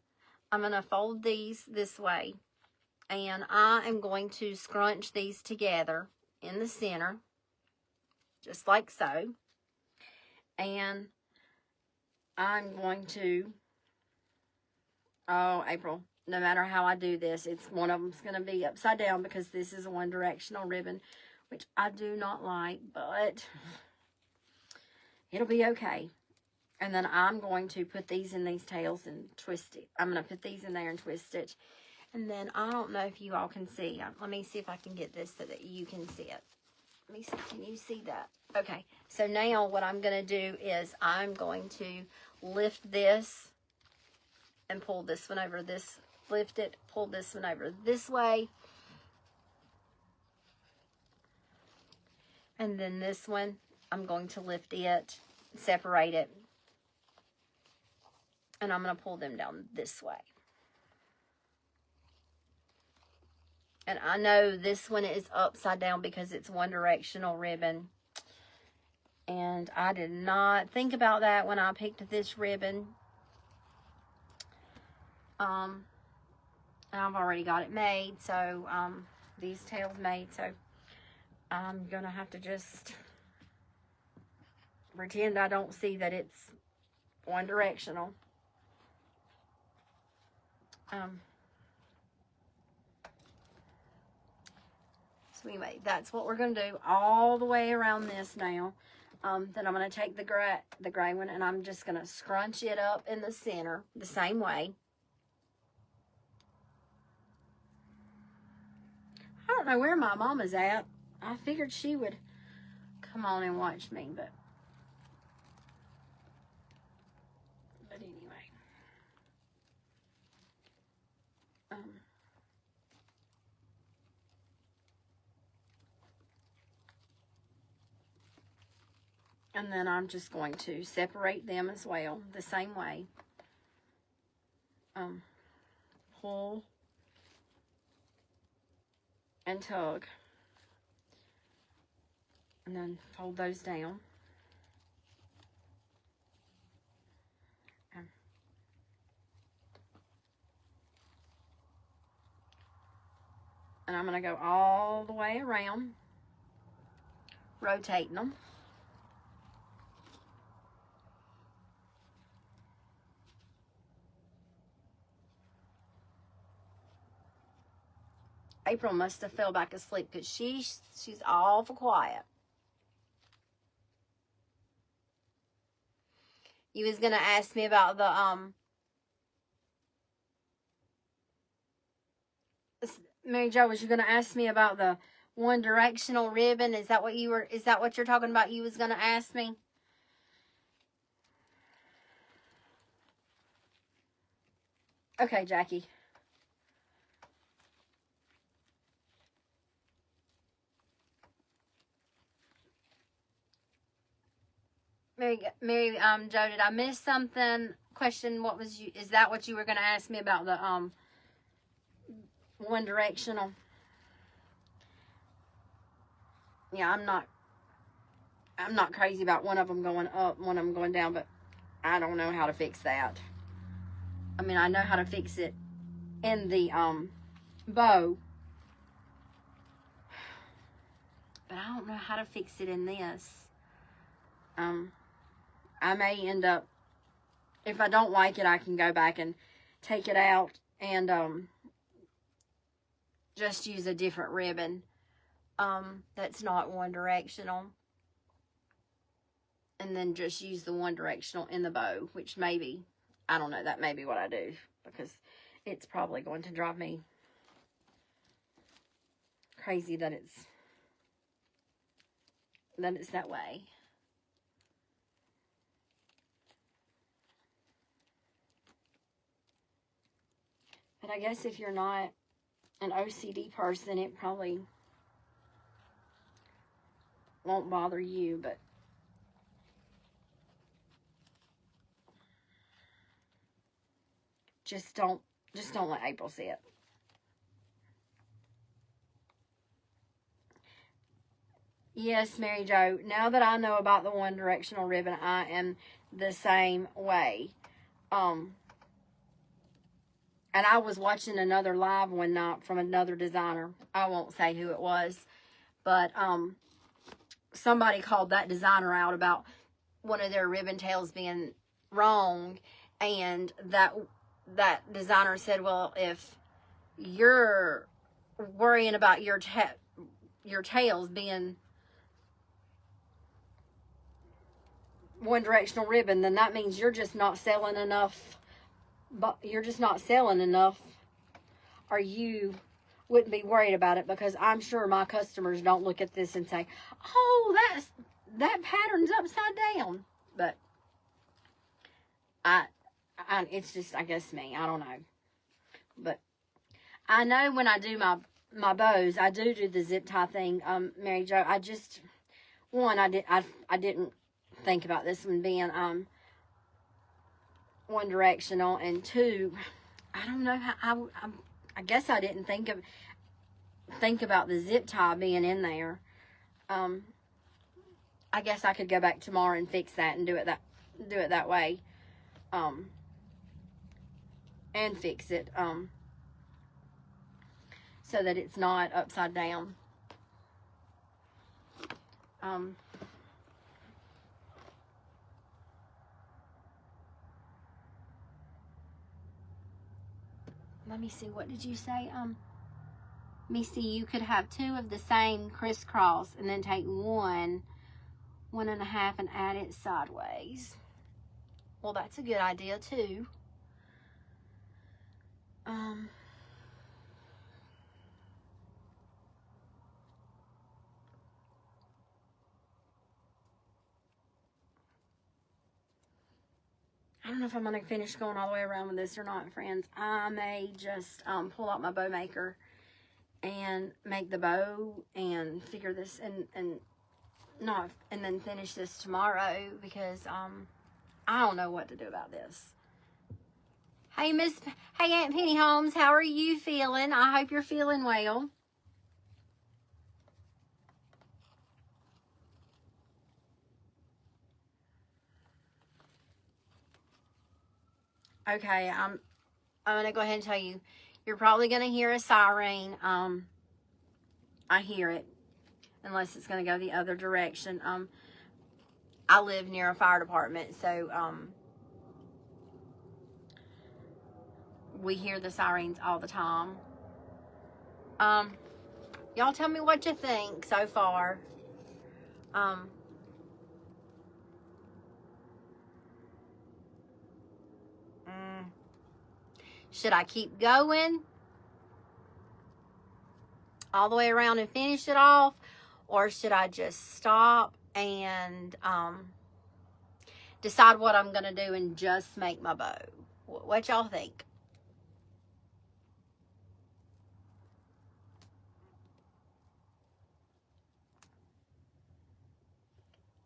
A: I'm gonna fold these this way, and I am going to scrunch these together in the center, just like so. And I'm going to, oh, April, no matter how I do this, it's one of them's going to be upside down, because this is a one-directional ribbon, which I do not like, but it'll be okay. And then I'm going to put these in these tails and twist it. I'm going to put these in there and twist it. And then I don't know if you all can see. Let me see if I can get this so that you can see it. Let me see. Can you see that? Okay. So now what I'm going to do is I'm going to lift this and pull this one over this. Lift it, pull this one over this way. And then this one, I'm going to lift it, separate it. And I'm going to pull them down this way. And I know this one is upside down because it's one directional ribbon. And I did not think about that when I picked this ribbon. I've already got it made, so these tails made, so I'm gonna have to just pretend I don't see that it's one directional. So anyway, that's what we're gonna do all the way around this now. Then I'm gonna take the gray one, and I'm just gonna scrunch it up in the center the same way. I don't know where my mama's at. I figured she would come on and watch me, but anyway. And then I'm just going to separate them as well, the same way. Pull and tug, and then fold those down. And I'm going to go all the way around, rotating them. April must have fell back asleep because she's awful quiet. You was gonna ask me about the Mary Jo, was you gonna ask me about the one directional ribbon? Is that what you're talking about? You was gonna ask me? Okay, Jackie. Mary Jo, did I miss something? Question, is that what you were going to ask me about the one directional? Yeah, I'm not crazy about one of them going up, one of them going down, but I don't know how to fix that. I mean, I know how to fix it in the bow, but I don't know how to fix it in this. I may end up, if I don't like it, I can go back and take it out and just use a different ribbon that's not one directional, and then just use the one directional in the bow, which maybe, I don't know, that may be what I do, because it's probably going to drive me crazy that it's that way. But I guess if you're not an OCD person, it probably won't bother you, but just don't let April see it. Yes, Mary Jo, now that I know about the one directional ribbon, I am the same way. And I was watching another live one night from another designer. I won't say who it was, but somebody called that designer out about one of their ribbon tails being wrong, and that designer said, well, if you're worrying about your tails being one directional ribbon, then that means you're just not selling enough. But you're just not selling enough, or you wouldn't be worried about it, because I'm sure my customers don't look at this and say, oh, that pattern's upside down. But it's just, I guess, me. I don't know. But I know when I do my bows, I do the zip tie thing, Mary Jo. I just, one, I didn't think about this one being one directional, and two, I don't know how I guess I didn't think about the zip tie being in there. I guess I could go back tomorrow and fix that and do it that way, and fix it so that it's not upside down. Let me see, what did you say? Missy, you could have two of the same crisscross and then take one and a half and add it sideways. Well, that's a good idea too. I don't know if I'm going to finish going all the way around with this or not, friends. I may just pull out my bow maker and make the bow and figure this and then finish this tomorrow, because I don't know what to do about this. Hey Aunt Penny Holmes, how are you feeling? I hope you're feeling well. Okay, I'm gonna go ahead and tell you, you're probably gonna hear a siren. I hear it, unless it's gonna go the other direction. I live near a fire department, so we hear the sirens all the time. Y'all tell me what you think so far. Should I keep going all the way around and finish it off, or should I just stop and decide what I'm gonna do and just make my bow? What y'all think?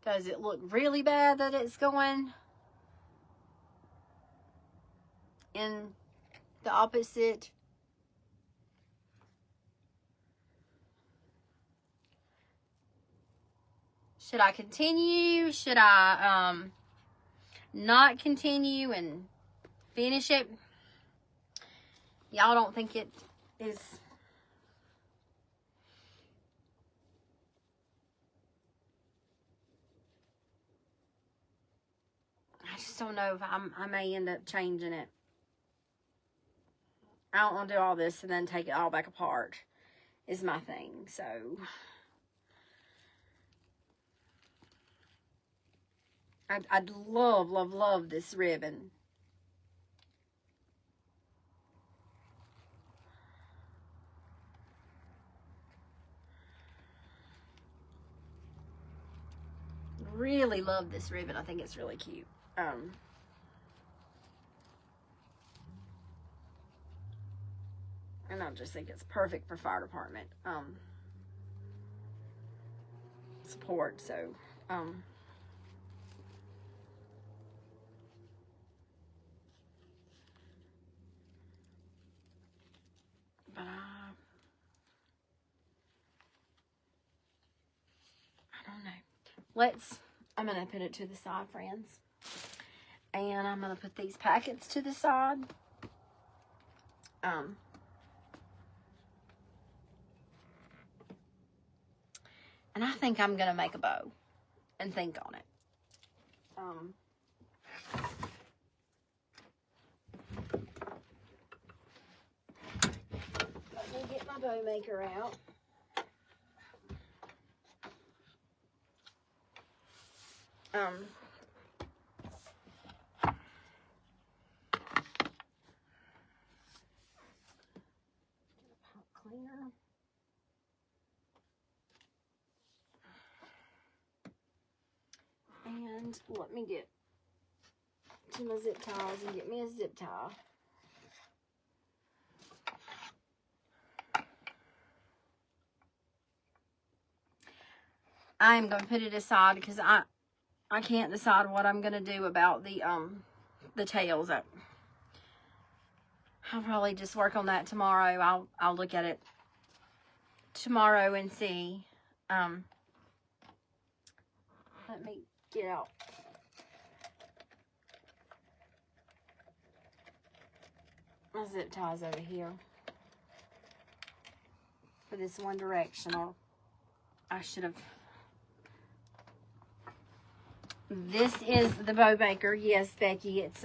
A: Does it look really bad that it's going in the opposite? Should I continue? Should I not continue and finish it? Y'all don't think it is... I just don't know if I may end up changing it. I don't want to do all this and then take it all back apart is my thing. So I'd love, love, love this ribbon. Really love this ribbon. I think it's really cute. And I just think it's perfect for fire department support. So but I don't know. I'm gonna put it to the side, friends, and I'm gonna put these packets to the side. And I think I'm gonna make a bow and think on it. Let me get my bow maker out. Pop cleaner. And let me get to my zip ties and get me a zip tie. I'm going to put it aside because I can't decide what I'm going to do about the tails. I'll probably just work on that tomorrow. I'll look at it tomorrow and see. Let me get out. My zip ties over here for this one direction, or I should have. This is the bow maker. Yes, Becky. It's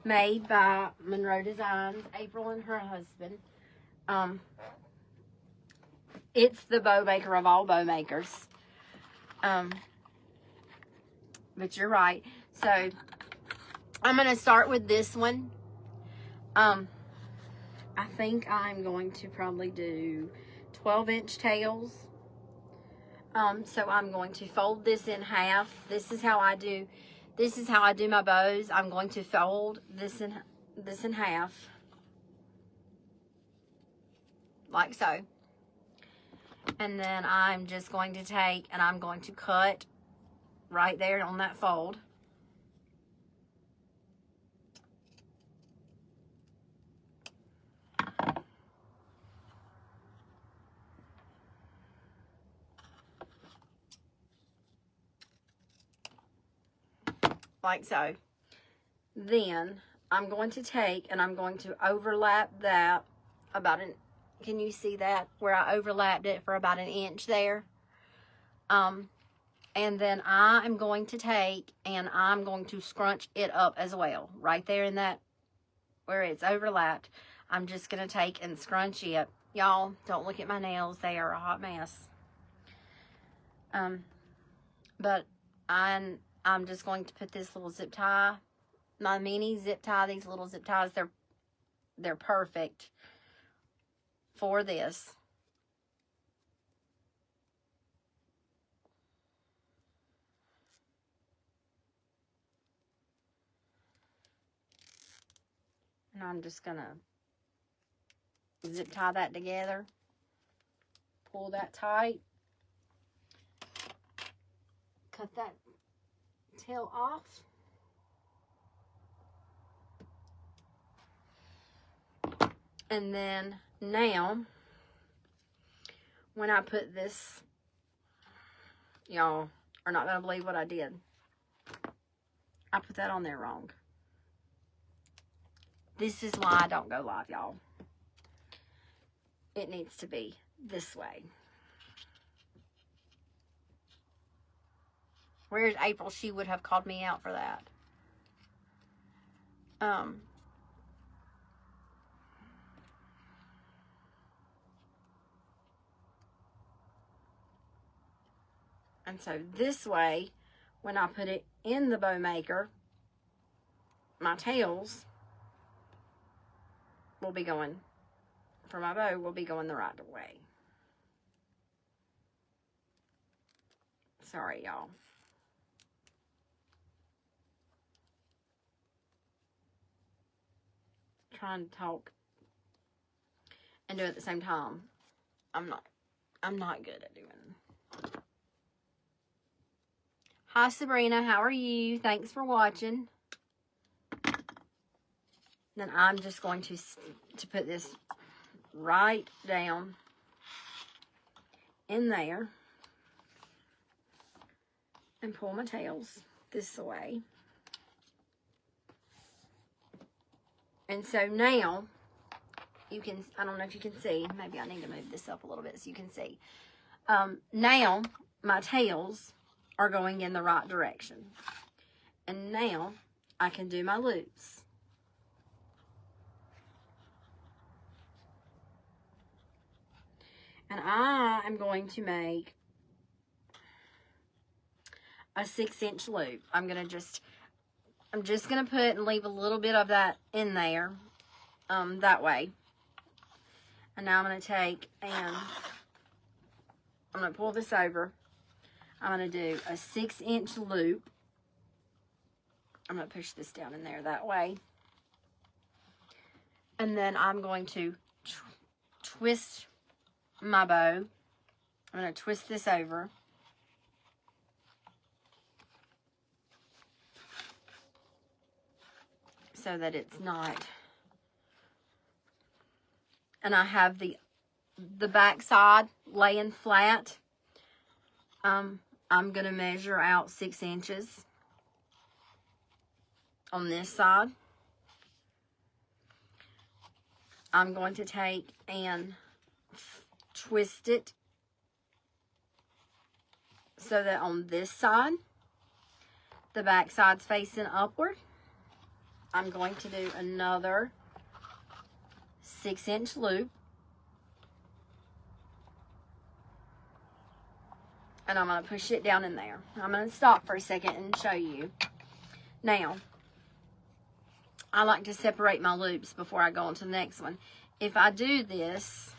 A: made by Monroe Designs, April and her husband. It's the bow maker of all bow makers. But you're right. So I'm going to start with this one. I think I'm going to probably do 12-inch tails. So I'm going to fold this in half. This is how I do my bows. I'm going to fold this in half. Like so. And then I'm just going to take and I'm going to cut right there on that fold. Like so. Then I'm going to take and I'm going to overlap that about can you see that where I overlapped it for about 1 inch there? And then I am going to take and I'm going to scrunch it up as well. Right there in that where it's overlapped. I'm just going to take and scrunch it. Y'all, don't look at my nails. They are a hot mess. But I'm just going to put this little zip tie, my mini zip tie, these little zip ties, they're perfect for this. And I'm just going to zip tie that together, pull that tight, cut that tail off. And then now, when I put this, y'all are not going to believe what I did. I put that on there wrong. This is why I don't go live, y'all. it needs to be this way. Where's April? She would have called me out for that. And so this way, when I put it in the bow maker, my tails will be going, for my bow, will be going the right way. Sorry, y'all. Trying to talk and do it at the same time. I'm not good at doing. Hi Sabrina, how are you? Thanks for watching. Then I'm just going to put this right down in there and pull my tails this way. And so now you can, I don't know if you can see, maybe I need to move this up a little bit so you can see. Now my tails are going in the right direction. And now I can do my loops. And I am going to make a 6-inch loop. I'm just gonna put and leave a little bit of that in there, that way. And now I'm gonna take and I'm gonna pull this over. I'm gonna do a 6-inch loop. I'm gonna push this down in there that way. And then I'm going to twist my bow. I'm gonna twist this over. So that it's not, and I have the back side laying flat. I'm going to measure out 6 inches on this side. I'm going to take and twist it so that on this side, the back side's facing upward. I'm going to do another 6-inch loop. And I'm going to push it down in there. I'm going to stop for a second and show you. Now, I like to separate my loops before I go on to the next one. If I do this,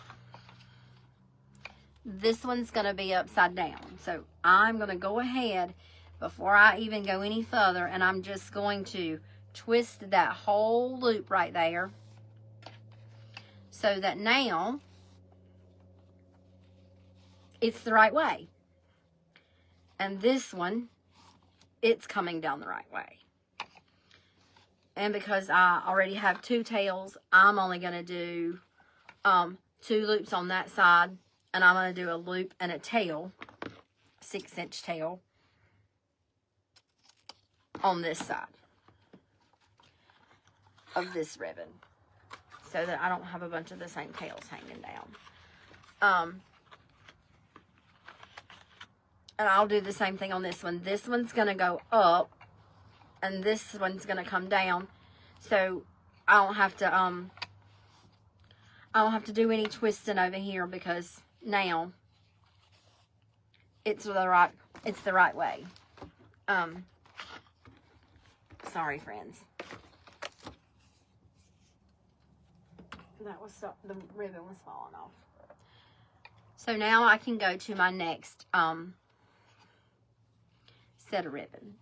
A: this one's going to be upside down. So I'm going to go ahead before I even go any further, and I'm just going to twist that whole loop right there so that now it's the right way. And this one, it's coming down the right way. And because I already have 2 tails, I'm only going to do 2 loops on that side, and I'm going to do a loop and a tail, 6-inch tail, on this side of this ribbon, so that I don't have a bunch of the same tails hanging down. And I'll do the same thing on this one. This one's going to go up, and this one's going to come down, so I don't have to do any twisting over here, because now it's the right way. Sorry, friends. The ribbon was falling off. So now I can go to my next set of ribbon,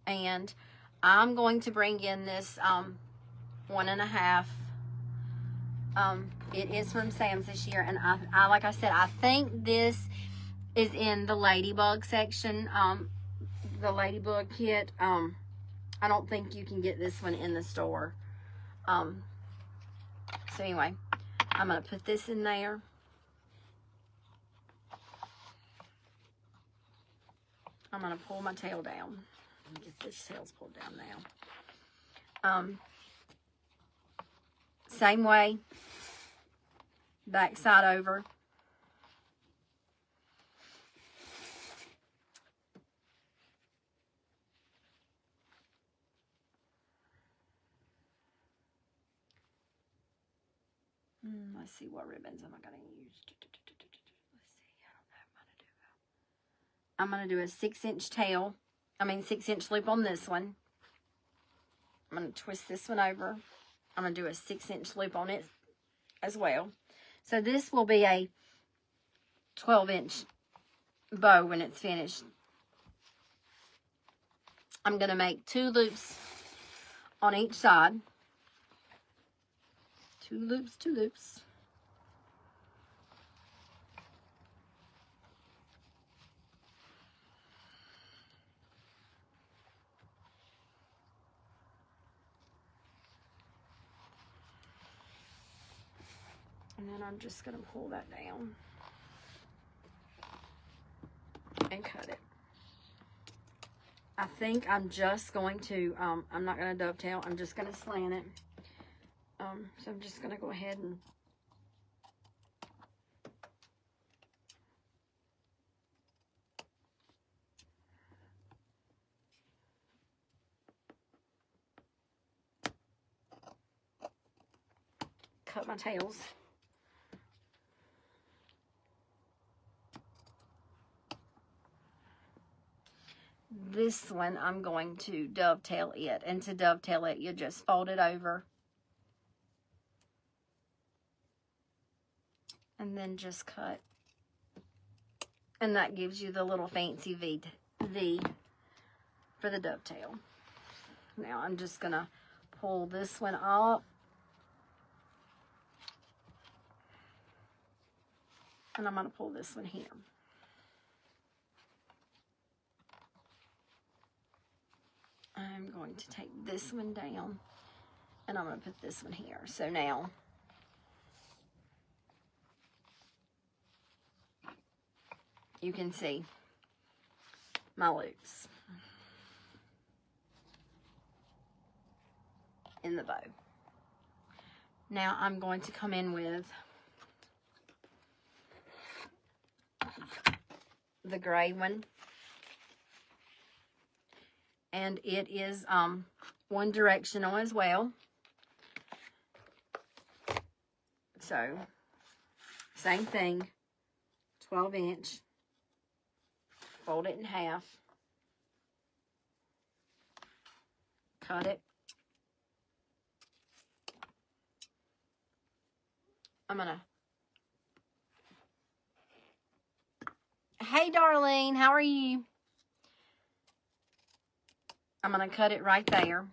A: and I'm going to bring in this 1.5. It is from Sam's this year, and I like I said, I think this is in the Ladybug section, the Ladybug kit. I don't think you can get this one in the store. So anyway, I'm going to put this in there. I'm going to pull my tail down. Get this tail's pulled down now. Same way. back side over. Let's see, what ribbons am I going to use? Let's see, I don't know what I'm going to do a 6-inch tail. 6-inch loop on this one. I'm going to twist this one over. I'm going to do a 6-inch loop on it as well. So this will be a 12-inch bow when it's finished. I'm going to make 2 loops on each side. 2 loops, 2 loops. And then I'm just going to pull that down and cut it. I think I'm just going to, I'm not going to dovetail. I'm just going to slant it. So I'm just going to go ahead and cut my tails. This one, I'm going to dovetail it. And to dovetail it, you just fold it over. And then just cut. And that gives you the little fancy V for the dovetail. Now I'm just going to pull this one up. And I'm going to pull this one here. I'm going to take this one down. And I'm going to put this one here. So now you can see my loops in the bow. Now I'm going to come in with the gray one. And it is one directional as well. So, same thing, 12-inch. Fold it in half, cut it. I'm gonna, hey Darlene, how are you? I'm gonna cut it right there.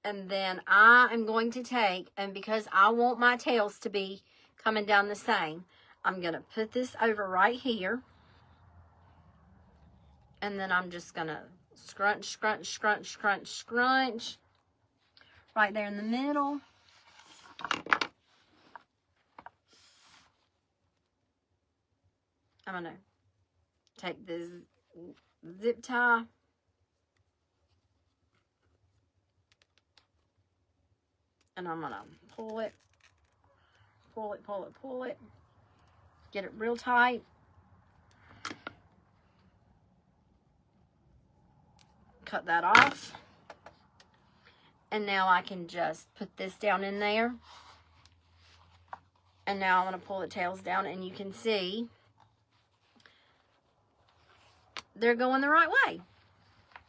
A: And then I am going to take, and because I want my tails to be coming down the same, I'm gonna put this over right here. And then I'm just going to scrunch, scrunch, scrunch, scrunch, scrunch. Right there in the middle. I'm going to take this zip tie. And I'm going to pull it. Pull it, pull it, pull it. Get it real tight. Cut that off. And now I can just put this down in there. And now I'm going to pull the tails down, and you can see they're going the right way.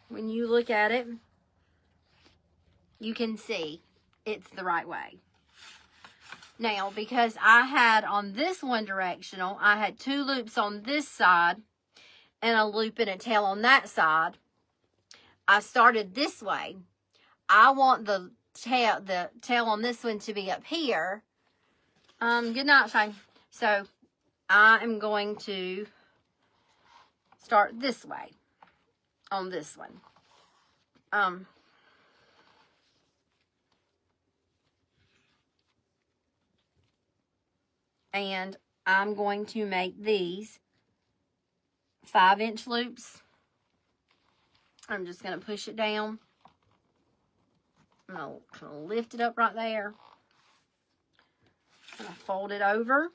A: When you look at it, you can see it's the right way. Now, because I had on this one directional, I had 2 loops on this side and a loop and a tail on that side. I started this way. I want the tail on this one to be up here. Good night, Shane. So I am going to start this way on this one. And I'm going to make these 5-inch loops. I'm just going to push it down. I'm going to lift it up right there. I'm going to fold it over.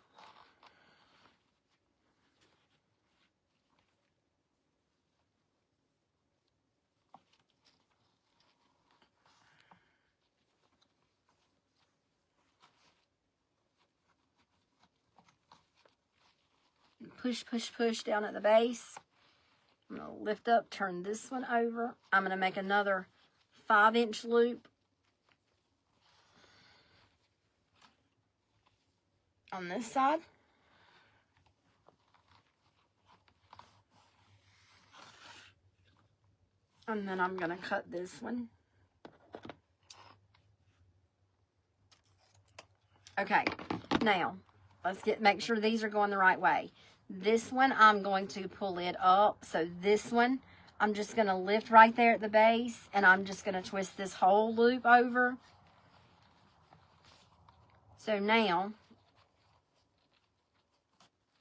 A: push, push, push down at the base. I'm going to lift up, turn this one over. I'm going to make another 5-inch loop on this side. And then I'm going to cut this one. Okay, now let's make sure these are going the right way. This one, I'm going to pull it up. So this one, I'm just going to lift right there at the base, and I'm just going to twist this whole loop over. So now,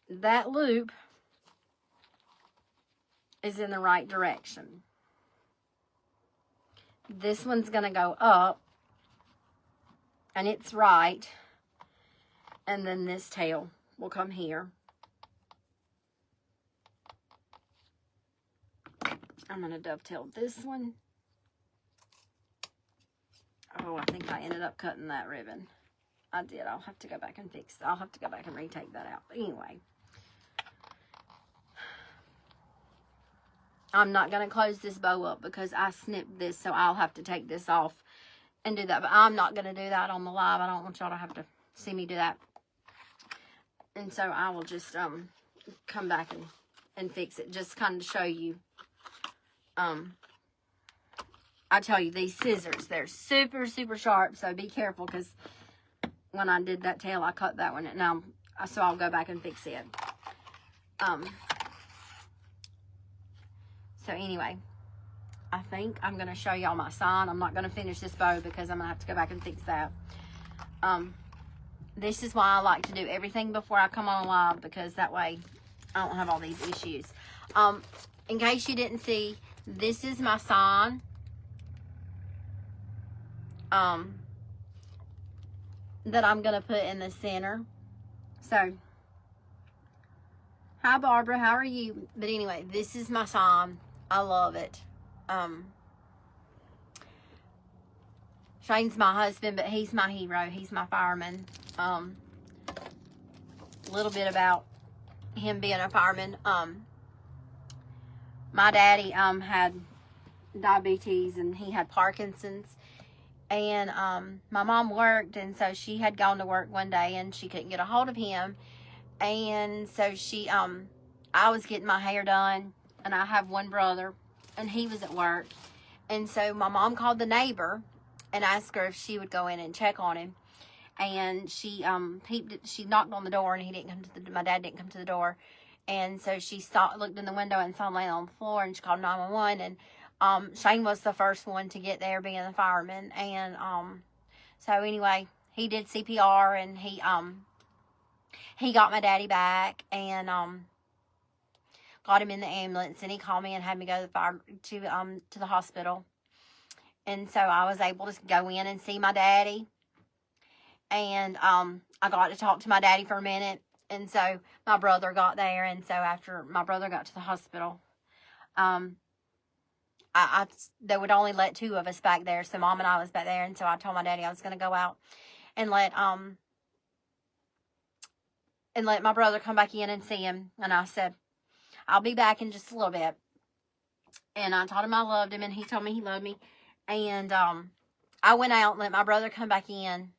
A: that loop is in the right direction. This one's going to go up, and it's right. And then this tail will come here. I'm going to dovetail this one. Oh, I think I ended up cutting that ribbon. I did. I'll have to go back and fix it. I'll have to go back and retake that out. But anyway. I'm not going to close this bow up because I snipped this, so I'll have to take this off and do that. But I'm not going to do that on the live. I don't want y'all to have to see me do that. And so I will just come back and fix it. Just kind of show you. I tell you, these scissors, they're super, super sharp. So be careful, because when I did that tail, I cut that one. Now, so I'll go back and fix it. So anyway, I think I'm going to show y'all my sign. I'm not going to finish this bow because I'm going to have to go back and fix that. This is why I like to do everything before I come on live, because that way I don't have all these issues. In case you didn't see, this is my sign. That I'm going to put in the center. So, hi Barbara, how are you? But anyway, this is my sign. I love it. Shane's my husband, but he's my hero. He's my fireman. A little bit about him being a fireman. My daddy had diabetes, and he had Parkinson's. And my mom worked, and so she had gone to work one day, and she couldn't get a hold of him. And so she, I was getting my hair done, and I have one brother, and he was at work. And so my mom called the neighbor and asked her if she would go in and check on him. And she she knocked on the door, and he didn't come to my dad didn't come to the door. And so she looked in the window and saw him laying on the floor, and she called 911. And Shane was the first one to get there, being the fireman. And so anyway, he did CPR, and he got my daddy back, and got him in the ambulance, and he called me and had me go to the hospital. And so I was able to go in and see my daddy. And I got to talk to my daddy for a minute. And so my brother got there, and so after my brother got to the hospital, they would only let 2 of us back there, so Mom and I was back there. And so I told my daddy I was going to go out and let my brother come back in and see him. And I said, I'll be back in just a little bit. And I told him I loved him, and he told me he loved me. And I went out and let my brother come back in.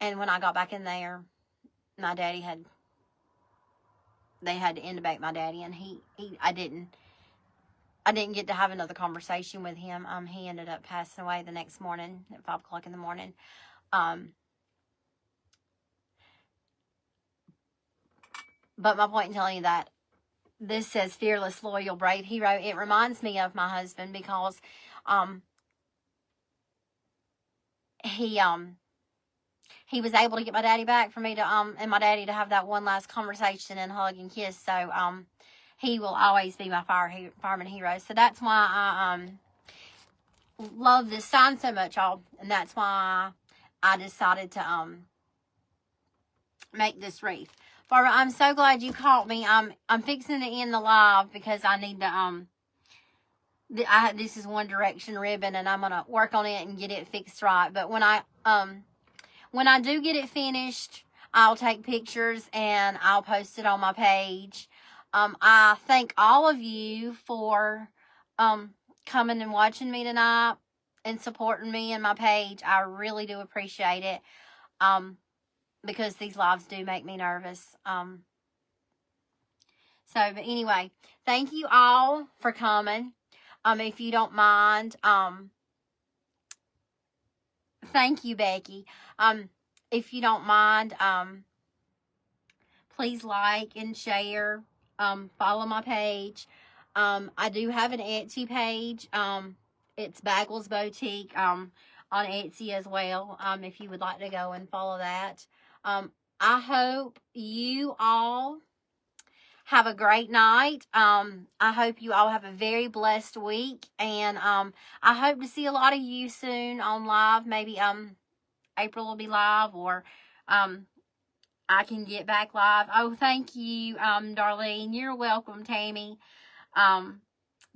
A: And when I got back in there, my daddy they had to intubate my daddy, and I didn't get to have another conversation with him. He ended up passing away the next morning at 5 o'clock in the morning. But my point in telling you that, this says fearless, loyal, brave hero. It reminds me of my husband, because he was able to get my daddy back for me to and my daddy to have that one last conversation and hug and kiss. So he will always be my fireman hero. So that's why I love this sign so much, y'all. And that's why I decided to make this wreath. Barbara, I'm so glad you caught me. I'm fixing to end the live because I need to this is One Direction ribbon, and I'm gonna work on it and get it fixed right. But when I do get it finished, I'll take pictures and I'll post it on my page. I thank all of you for coming and watching me tonight and supporting me and my page. I really do appreciate it. Because these lives do make me nervous. But anyway, thank you all for coming. If you don't mind, thank you, Becky. If you don't mind, please like and share. Follow my page. I do have an Etsy page. It's Bagwell's Boutique on Etsy as well. If you would like to go and follow that. I hope you all have a great night. I hope you all have a very blessed week. And I hope to see a lot of you soon on live. Maybe April will be live, or I can get back live. Oh, thank you, Darlene. You're welcome, Tammy.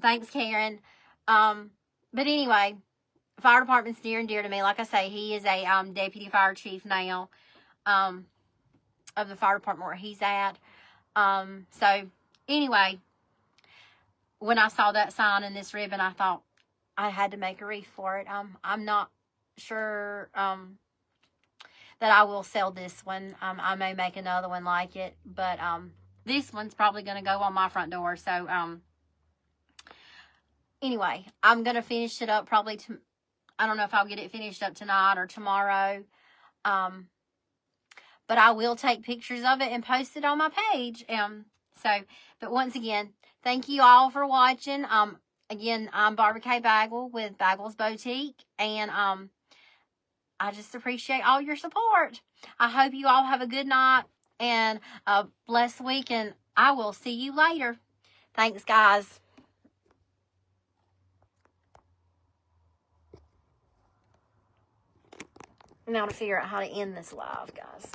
A: Thanks, Karen. But anyway, fire department's near and dear to me. Like I say, he is a deputy fire chief now of the fire department where he's at. So anyway, when I saw that sign and this ribbon, I thought I had to make a wreath for it. I'm not sure that I will sell this one. I may make another one like it, but this one's probably going to go on my front door. So anyway, I'm going to finish it up probably I don't know if I'll get it finished up tonight or tomorrow. But I will take pictures of it and post it on my page. But once again, thank you all for watching. Again, I'm Barbara K. Bagwell with Bagwell's Boutique. And I just appreciate all your support. I hope you all have a good night and a blessed week. And I will see you later. Thanks, guys. Now to figure out how to end this live, guys.